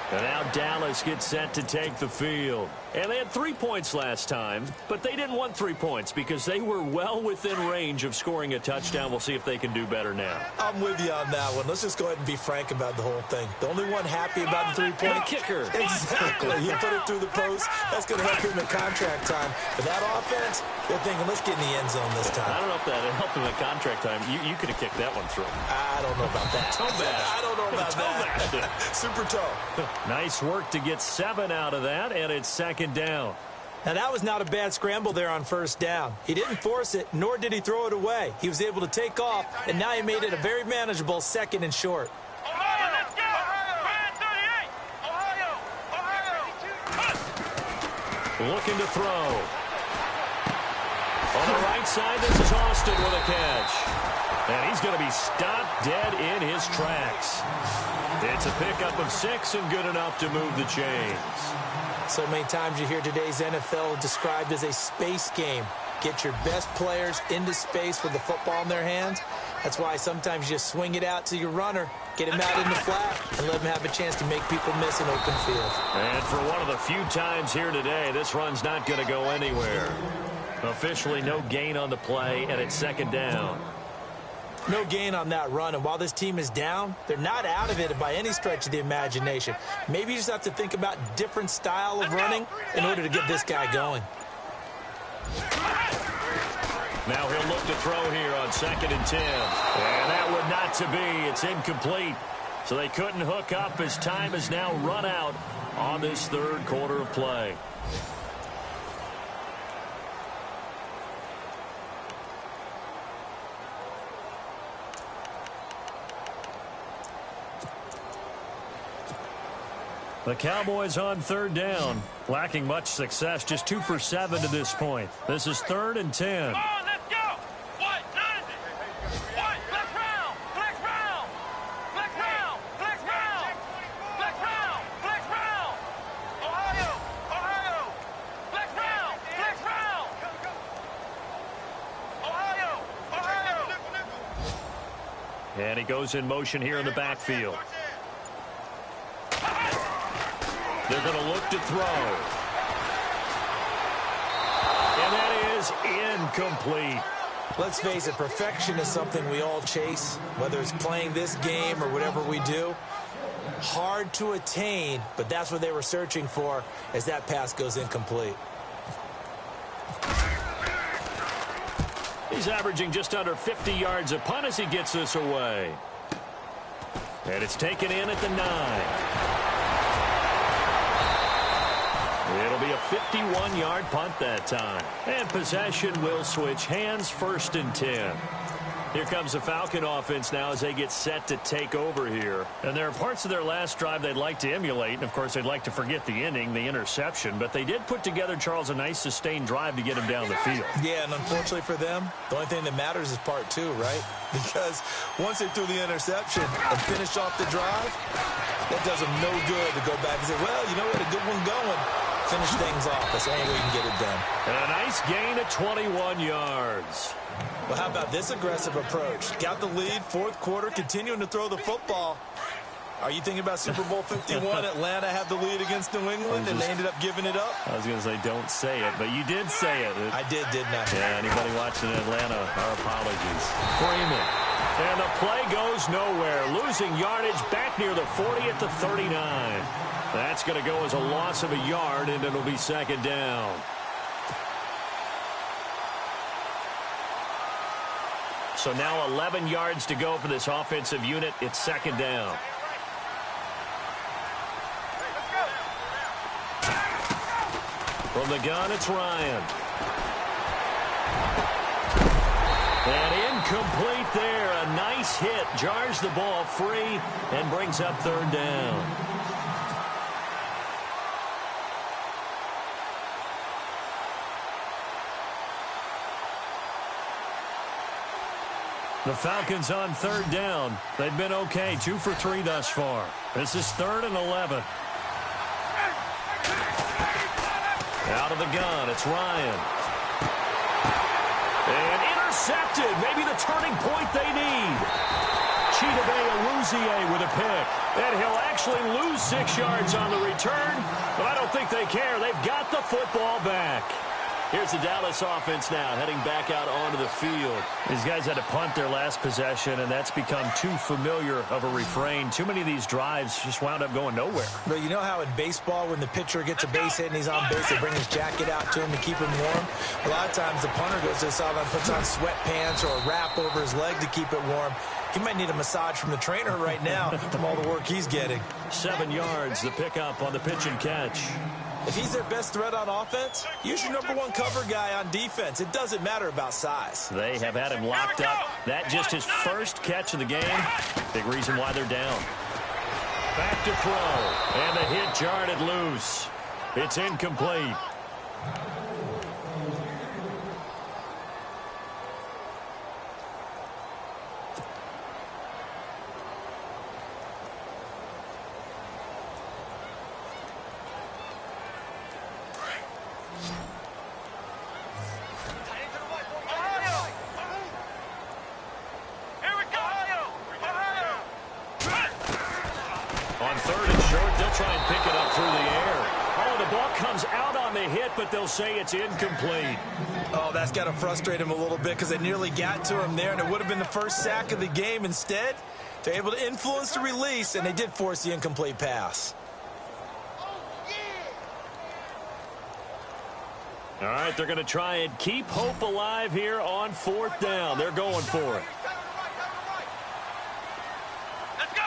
And now Dallas gets set to take the field. And they had 3 points last time, but they didn't want 3 points because they were well within range of scoring a touchdown. We'll see if they can do better now. I'm with you on that one. Let's just go ahead and be frank about the whole thing. The only one happy about the 3-point kicker. Exactly. He put it through the post. That's going to help him in contract time. But that offense, they're thinking, let's get in the end zone this time. I don't know if that helped him at contract time. You could have kicked that one through. I don't know about that. Toe bad. I don't know about that. Super toe. Nice work to get 7 out of that, and it's second down. Now, that was not a bad scramble there on first down. He didn't force it, nor did he throw it away. He was able to take off, and now he made it a very manageable 2nd and short. Ohio, let's go! Ohio! Looking to throw. On the right side, this is Austin with a catch. And he's going to be stopped dead in his tracks. It's a pickup of 6 and good enough to move the chains. So many times you hear today's NFL described as a space game. Get your best players into space with the football in their hands. That's why sometimes you just swing it out to your runner, get him out in the flat, and let him have a chance to make people miss an open field. And for one of the few times here today, this run's not going to go anywhere. Officially no gain on the play, and it's second down. No gain on that run, and while this team is down, they're not out of it by any stretch of the imagination. Maybe you just have to think about different style of running in order to get this guy going. Now he'll look to throw here on 2nd and 10. And that would not to be. It's incomplete. So they couldn't hook up as time has now run out on this 3rd quarter of play. The Cowboys on 3rd down, lacking much success, just 2 for 7 to this point. This is 3rd and 10. Come on, let's go! What? 90! What? Flex round! Flex round! Flex round! Flex round! Flex round! Flex round! Ohio! Ohio! Flex round! Flex round! Ohio! Ohio! And he goes in motion here in the backfield. They're going to look to throw. And that is incomplete. Let's face it, perfection is something we all chase, whether it's playing this game or whatever we do. Hard to attain, but that's what they were searching for as that pass goes incomplete. He's averaging just under 50 yards a punt as he gets this away. And it's taken in at the 9. It'll be a 51-yard punt that time. And possession will switch hands, 1st and 10. Here comes the Falcon offense now as they get set to take over here. And there are parts of their last drive they'd like to emulate. And, of course, they'd like to forget the inning, the interception. But they did put together, Charles, a nice sustained drive to get him down the field. Yeah, and unfortunately for them, the only thing that matters is part 2, right? Because once they threw the interception and finished off the drive, that does them no good to go back and say, well, you know, we had a good one going. Finish things off. That's the only way you can get it done. And a nice gain of 21 yards. Well, how about this aggressive approach? Got the lead, 4th quarter, continuing to throw the football. Are you thinking about Super Bowl 51? Atlanta had the lead against New England, and they ended up giving it up? I was going to say, don't say it, but you did say it. I didn't I? Yeah, anybody watching Atlanta, our apologies. Freeman. And the play goes nowhere. Losing yardage back near the 40 at the 39. That's going to go as a loss of a yard, and it'll be 2nd down. So now 11 yards to go for this offensive unit. It's 2nd down. From the gun, it's Ryan. And incomplete there. A nice hit. Jars the ball free and brings up 3rd down. The Falcons on third down. They've been okay, 2 for 3 thus far. This is 3rd and 11. Out of the gun, it's Ryan. And intercepted. Maybe the turning point they need. Chidobe with a pick. And he'll actually lose 6 yards on the return, but I don't think they care. They've got the football back. Here's the Dallas offense now, heading back out onto the field. These guys had to punt their last possession, and that's become too familiar of a refrain. Too many of these drives just wound up going nowhere. But you know how in baseball, when the pitcher gets a base hit and he's on base, they bring his jacket out to him to keep him warm? A lot of times the punter goes to the sideline, puts on sweatpants or a wrap over his leg to keep it warm. He might need a massage from the trainer right now from all the work he's getting. 7 yards, the pickup on the pitch and catch. If he's their best threat on offense, use your #1 cover guy on defense. It doesn't matter about size. They have had him locked up. That just his first catch of the game. Big reason why they're down. Back to throw. And the hit jarred it loose. It's incomplete. But they'll say it's incomplete. Oh, that's got to frustrate him a little bit because they nearly got to him there, and it would have been the first sack of the game. Instead, they're able to influence the release, and they did force the incomplete pass. All right, they're going to try and keep hope alive here on 4th down. They're going for it.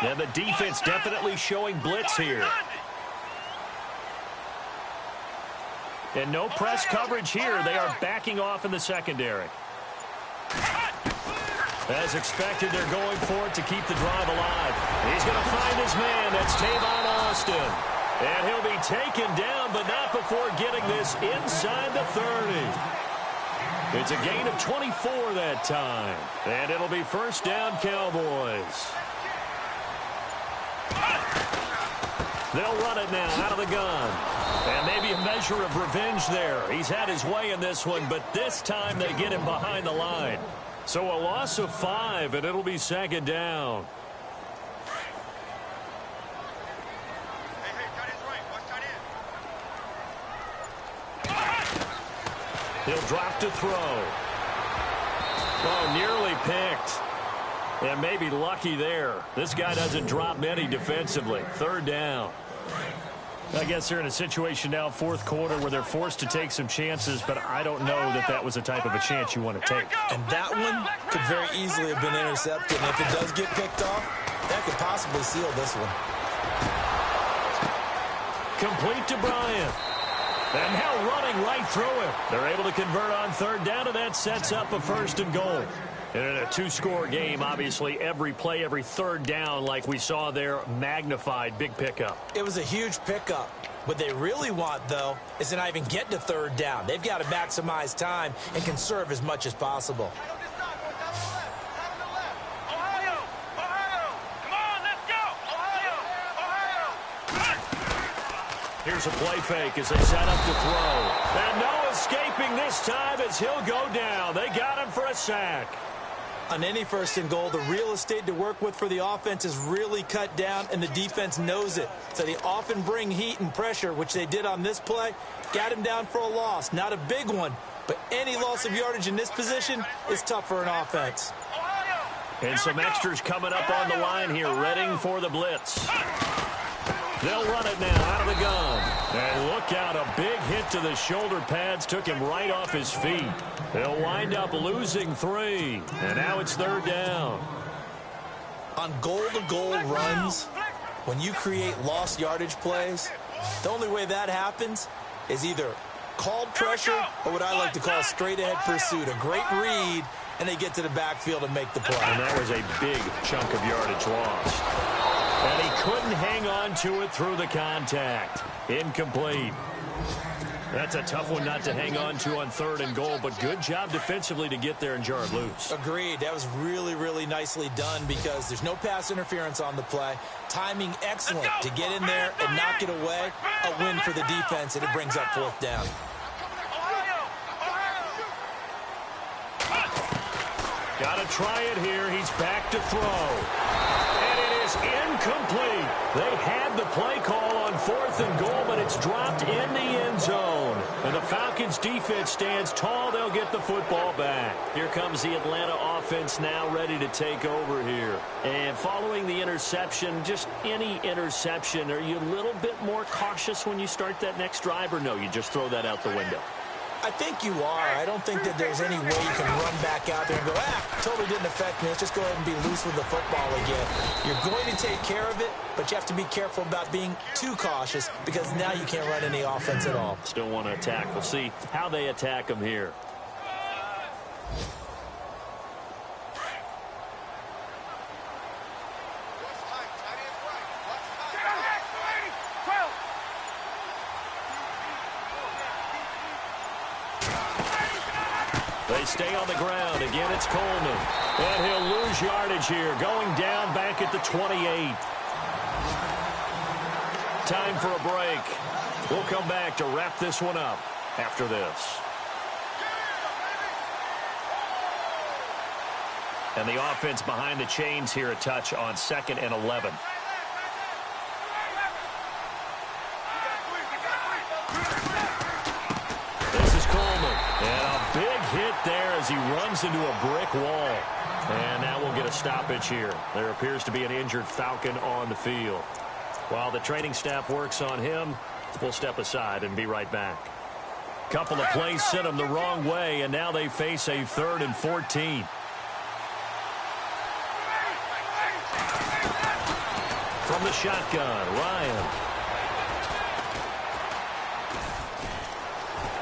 And the defense definitely showing blitz here. And no press coverage here. They are backing off in the secondary. As expected, they're going for it to keep the drive alive. He's going to find his man. That's Tavon Austin. And he'll be taken down, but not before getting this inside the 30. It's a gain of 24 that time. And it'll be 1st down, Cowboys. They'll run it now out of the gun. And maybe a measure of revenge there. He's had his way in this one, but this time they get him behind the line. So a loss of 5, and it'll be 2nd down. He'll drop to throw. Oh, nearly picked. And maybe lucky there. This guy doesn't drop many defensively. 3rd down. I guess they're in a situation now, 4th quarter, where they're forced to take some chances, but I don't know that that was the type of a chance you want to take. And that one could very easily have been intercepted. And if it does get picked off, that could possibly seal this one. Complete to Bryant. And now running right through it. They're able to convert on 3rd down, and that sets up a 1st and goal. And in a 2-score game, obviously, every play, every 3rd down, like we saw there, magnified, big pickup. It was a huge pickup. What they really want, though, is to not even get to 3rd down. They've got to maximize time and conserve as much as possible. Here's a play fake as they set up to throw. And no escaping this time as he'll go down. They got him for a sack. On any 1st and goal, the real estate to work with for the offense is really cut down, and the defense knows it. So they often bring heat and pressure, which they did on this play. Got him down for a loss. Not a big one, but any loss of yardage in this position is tough for an offense. And some extras coming up on the line here, readying for the blitz. They'll run it now out of the gun. And look out, a big hit to the shoulder pads took him right off his feet. They'll wind up losing 3. And now it's 3rd down. On goal-to-goal runs, when you create lost yardage plays, the only way that happens is either called pressure or what I like to call straight-ahead pursuit. A great read, and they get to the backfield and make the play. And that was a big chunk of yardage lost. And he couldn't hang on to it through the contact. Incomplete. That's a tough one not to hang on to on 3rd and goal, but good job defensively to get there and jar it loose. Agreed. That was really, really nicely done because there's no pass interference on the play. Timing excellent to get in there and knock it away. A win for the defense, and it brings up 4th down. Got to try it here. He's back to throw. And it is incomplete. They had the play call on 4th and goal, but it's dropped in the end zone. And the Falcons defense stands tall. They'll get the football back. Here comes the Atlanta offense now ready to take over here. And following the interception, just any interception, are you a little bit more cautious when you start that next drive, or no, you just throw that out the window? I think you are. I don't think that there's any way you can run back out there and go, totally didn't affect me. Let's just go ahead and be loose with the football again. You're going to take care of it, but you have to be careful about being too cautious because now you can't run any offense at all. Still want to attack. We'll see how they attack them here. They stay on the ground. Again, it's Coleman. And he'll lose yardage here. Going down back at the 28. Time for a break. We'll come back to wrap this one up after this. And the offense behind the chains here a touch on 2nd and 11. This is Coleman. And a big hit there as he runs into a brick wall. And now we'll get a stoppage here. There appears to be an injured Falcon on the field. While the training staff works on him, we'll step aside and be right back. Couple of plays sent them the wrong way, and now they face a 3rd and 14. From the shotgun, Ryan.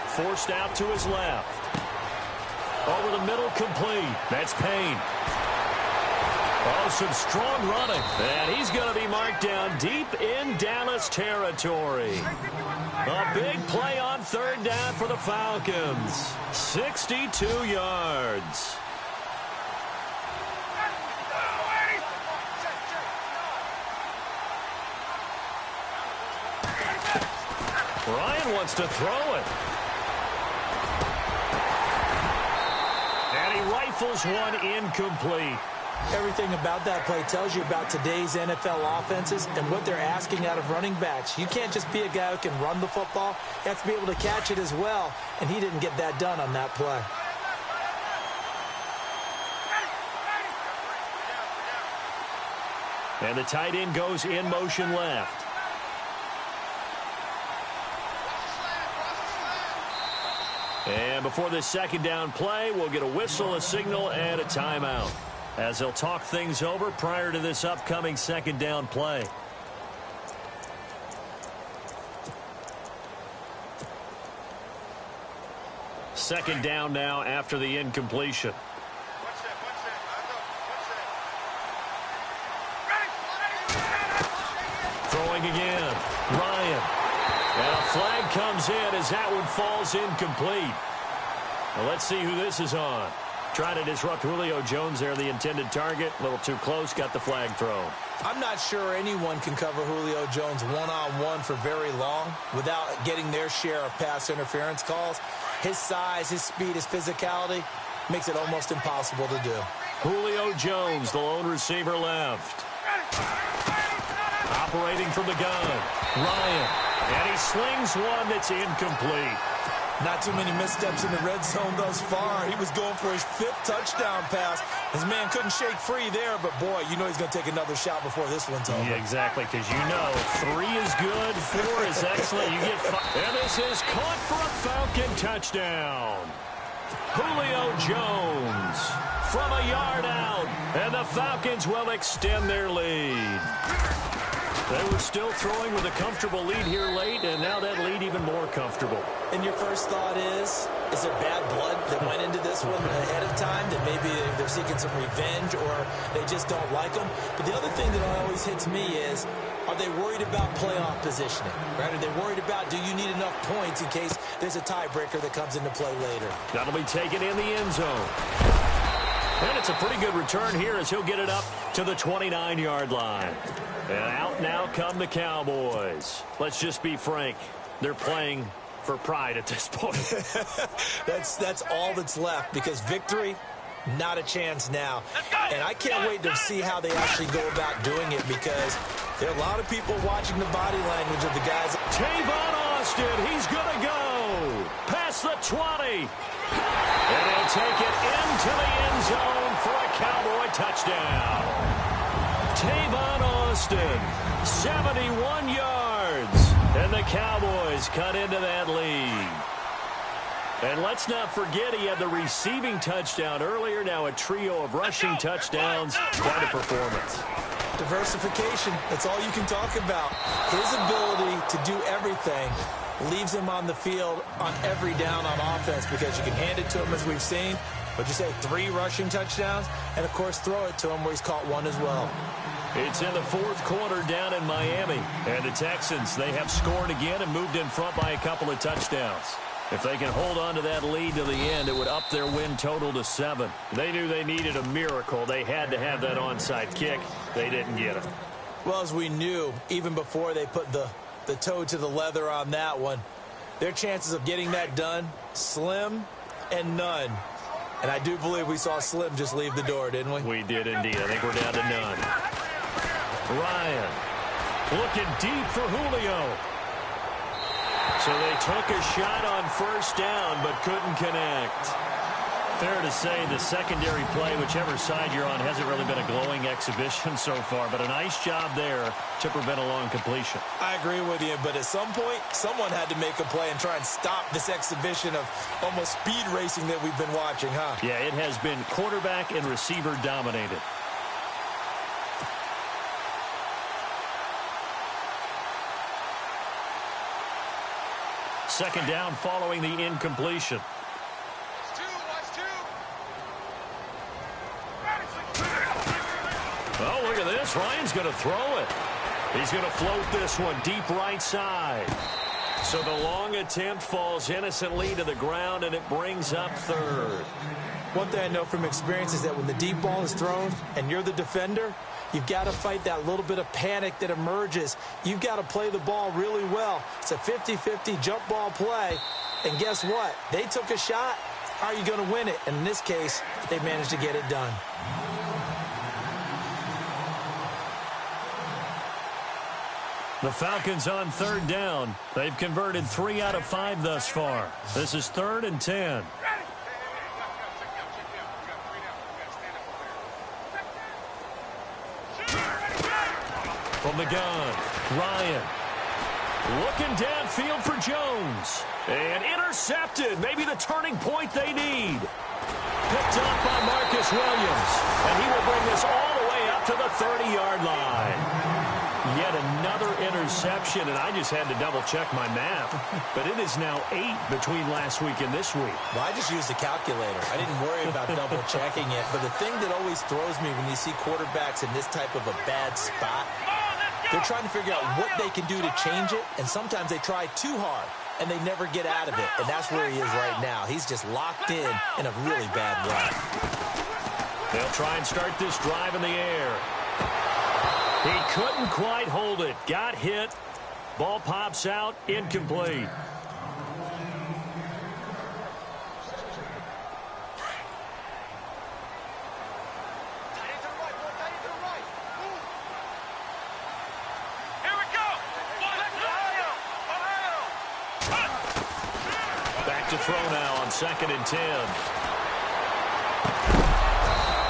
Forced out to his left. Over the middle, complete. That's Payne. Oh, some strong running. And he's going to be marked down deep in Dallas territory. A big play on 3rd down for the Falcons. 62 yards. Ryan wants to throw it. And he rifles one incomplete. Everything about that play tells you about today's NFL offenses and what they're asking out of running backs. You can't just be a guy who can run the football. You have to be able to catch it as well, and he didn't get that done on that play. And the tight end goes in motion left. And before this 2nd down play, we'll get a whistle, a signal, and a timeout, as they'll talk things over prior to this upcoming 2nd down play. Second down now after the incompletion. Throwing again. Ryan. And a flag comes in as that one falls incomplete. Well, let's see who this is on. Trying to disrupt Julio Jones there, the intended target. A little too close, got the flag thrown. I'm not sure anyone can cover Julio Jones one-on-one for very long without getting their share of pass interference calls. His size, his speed, his physicality makes it almost impossible to do. Julio Jones, the lone receiver left. Operating from the gun. Ryan. And he slings one that's incomplete. Not too many missteps in the red zone thus far. He was going for his 5th touchdown pass. His man couldn't shake free there, but boy, you know he's going to take another shot before this one's over. Yeah, exactly, because you know 3 is good, 4 is excellent. You get 5. And this is caught for a Falcon touchdown. Julio Jones from a yard out, and the Falcons will extend their lead. They were still throwing with a comfortable lead here late, and now that lead even more comfortable. And your first thought is there bad blood that went into this one ahead of time, that maybe they're seeking some revenge or they just don't like them? But the other thing that always hits me is, are they worried about playoff positioning? Right? Are they worried about, do you need enough points in case there's a tiebreaker that comes into play later? That'll be taken in the end zone. And it's a pretty good return here as he'll get it up to the 29-yard line. And out now come the Cowboys. Let's just be frank. They're playing for pride at this point. That's all that's left, because victory, not a chance now. And I can't wait to see how they actually go about doing it, because there are a lot of people watching the body language of the guys. Tavon Austin, he's going to go past the 20. And he'll take it into the end zone for a Cowboy touchdown. Tavon Austin, 71 yards. And the Cowboys cut into that lead. And let's not forget he had the receiving touchdown earlier. Now a trio of rushing touchdowns. Quite a performance. Diversification, that's all you can talk about. His ability to do everything leaves him on the field on every down on offense, because you can hand it to him, as we've seen. But you say 3 rushing touchdowns, and, of course, throw it to him where he's caught 1 as well. It's in the 4th quarter down in Miami. And the Texans, they have scored again and moved in front by a couple of touchdowns. If they can hold on to that lead to the end, it would up their win total to 7. They knew they needed a miracle. They had to have that onside kick. They didn't get it. Well, as we knew, even before they put the toe to the leather on that one, their chances of getting that done, slim and none. And I do believe we saw Slim just leave the door, didn't we? We did indeed. I think we're down to none. Ryan looking deep for Julio. So they took a shot on first down but couldn't connect. Fair to say the secondary play, whichever side you're on, hasn't really been a glowing exhibition so far, but a nice job there to prevent a long completion. I agree with you, but at some point, someone had to make a play and try and stop this exhibition of almost speed racing that we've been watching, huh? Yeah, it has been quarterback and receiver dominated. Second down following the incompletion. Oh, look at this. Ryan's going to throw it. He's going to float this one deep right side. So the long attempt falls innocently to the ground, and it brings up 3rd. One thing I know from experience is that when the deep ball is thrown and you're the defender, you've got to fight that little bit of panic that emerges. You've got to play the ball really well. It's a 50-50 jump ball play. And guess what? They took a shot. How are you going to win it? And in this case, they managed to get it done. The Falcons on 3rd down. They've converted 3 out of 5 thus far. This is 3rd and 10. From the gun, Ryan. Looking downfield for Jones. And intercepted. Maybe the turning point they need. Picked up by Marcus Williams. And he will bring this all the way up to the 30-yard line. Yet another interception, and I just had to double-check my math. But it is now 8 between last week and this week. Well, I just used a calculator. I didn't worry about double-checking it. But the thing that always throws me when you see quarterbacks in this type of a bad spot, they're trying to figure out what they can do to change it, and sometimes they try too hard, and they never get out of it. And that's where he is right now. He's just locked in a really bad run. They'll try and start this drive in the air. He couldn't quite hold it. Got hit. Ball pops out. Incomplete. Back to throw now on 2nd and 10.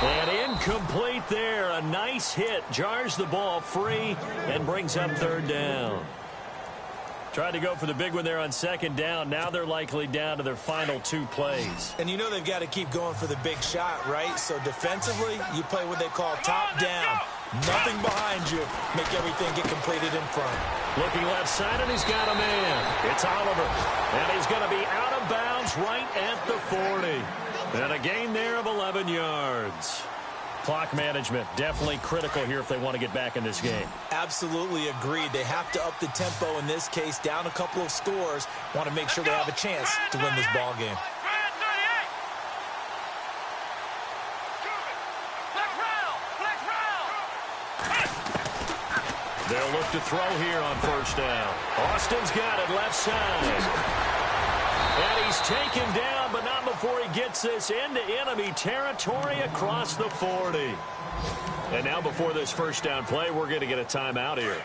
And incomplete there. A nice hit. Jars the ball free and brings up 3rd down. Tried to go for the big one there on second down. Now they're likely down to their final 2 plays. And you know they've got to keep going for the big shot, right? So defensively, you play what they call top down. Nothing behind you. Make everything get completed in front. Looking left side, and he's got a man. It's Oliver. And he's going to be out of bounds right at the 40. And a gain there of 11 yards. Clock management definitely critical here if they want to get back in this game. Absolutely agreed. They have to up the tempo in this case, down a couple of scores. Want to make sure they have a chance to win this ball game. They'll look to throw here on first down. Austin's got it left side. And he's taken down, but not before he gets this into enemy territory across the 40. And now before this first down play, we're going to get a timeout here,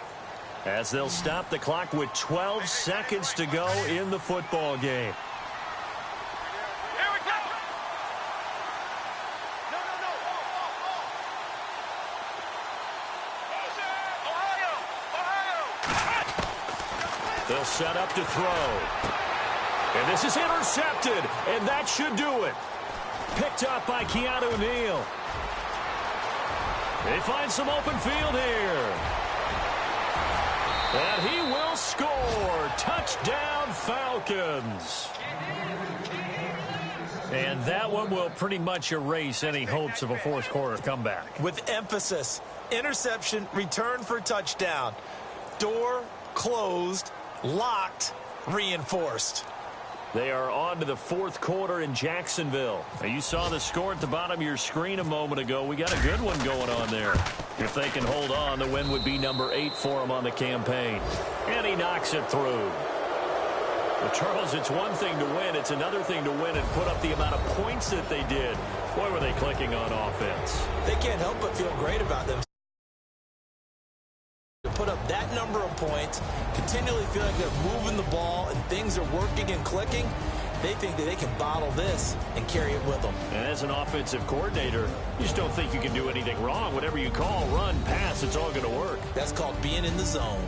as they'll stop the clock with 12 seconds to go in the football game. They'll set up to throw. And this is intercepted, and that should do it. Picked up by Keanu Neal. They find some open field here. And he will score. Touchdown, Falcons. And that one will pretty much erase any hopes of a fourth quarter comeback. With emphasis, interception, return for touchdown. Door closed, locked, reinforced. They are on to the fourth quarter in Jacksonville. Now, you saw the score at the bottom of your screen a moment ago. We got a good one going on there. If they can hold on, the win would be number 8 for them on the campaign. And he knocks it through. Well, Charles, it's one thing to win. It's another thing to win and put up the amount of points that they did. Boy, were they clicking on offense. They can't help but feel great about them. To put up that number of points, continually feel like they're moving the ball and things are working and clicking, they think that they can bottle this and carry it with them. And as an offensive coordinator, you just don't think you can do anything wrong. Whatever you call, run, pass, it's all going to work. That's called being in the zone.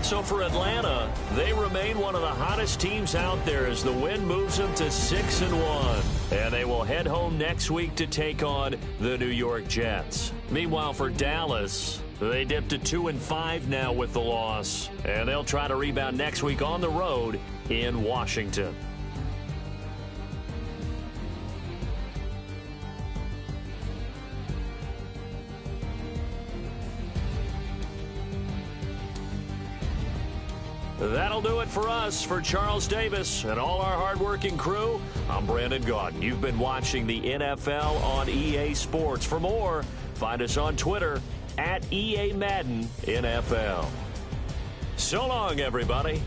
So for Atlanta, they remain one of the hottest teams out there as the win moves them to 6-1. And they will head home next week to take on the New York Jets. Meanwhile, for Dallas, they dipped to 2-5 now with the loss. And they'll try to rebound next week on the road in Washington. That'll do it for us. For Charles Davis and all our hardworking crew, I'm Brandon Gaudin. You've been watching the NFL on EA Sports. For more, find us on Twitter @EA Madden NFL. So long, everybody.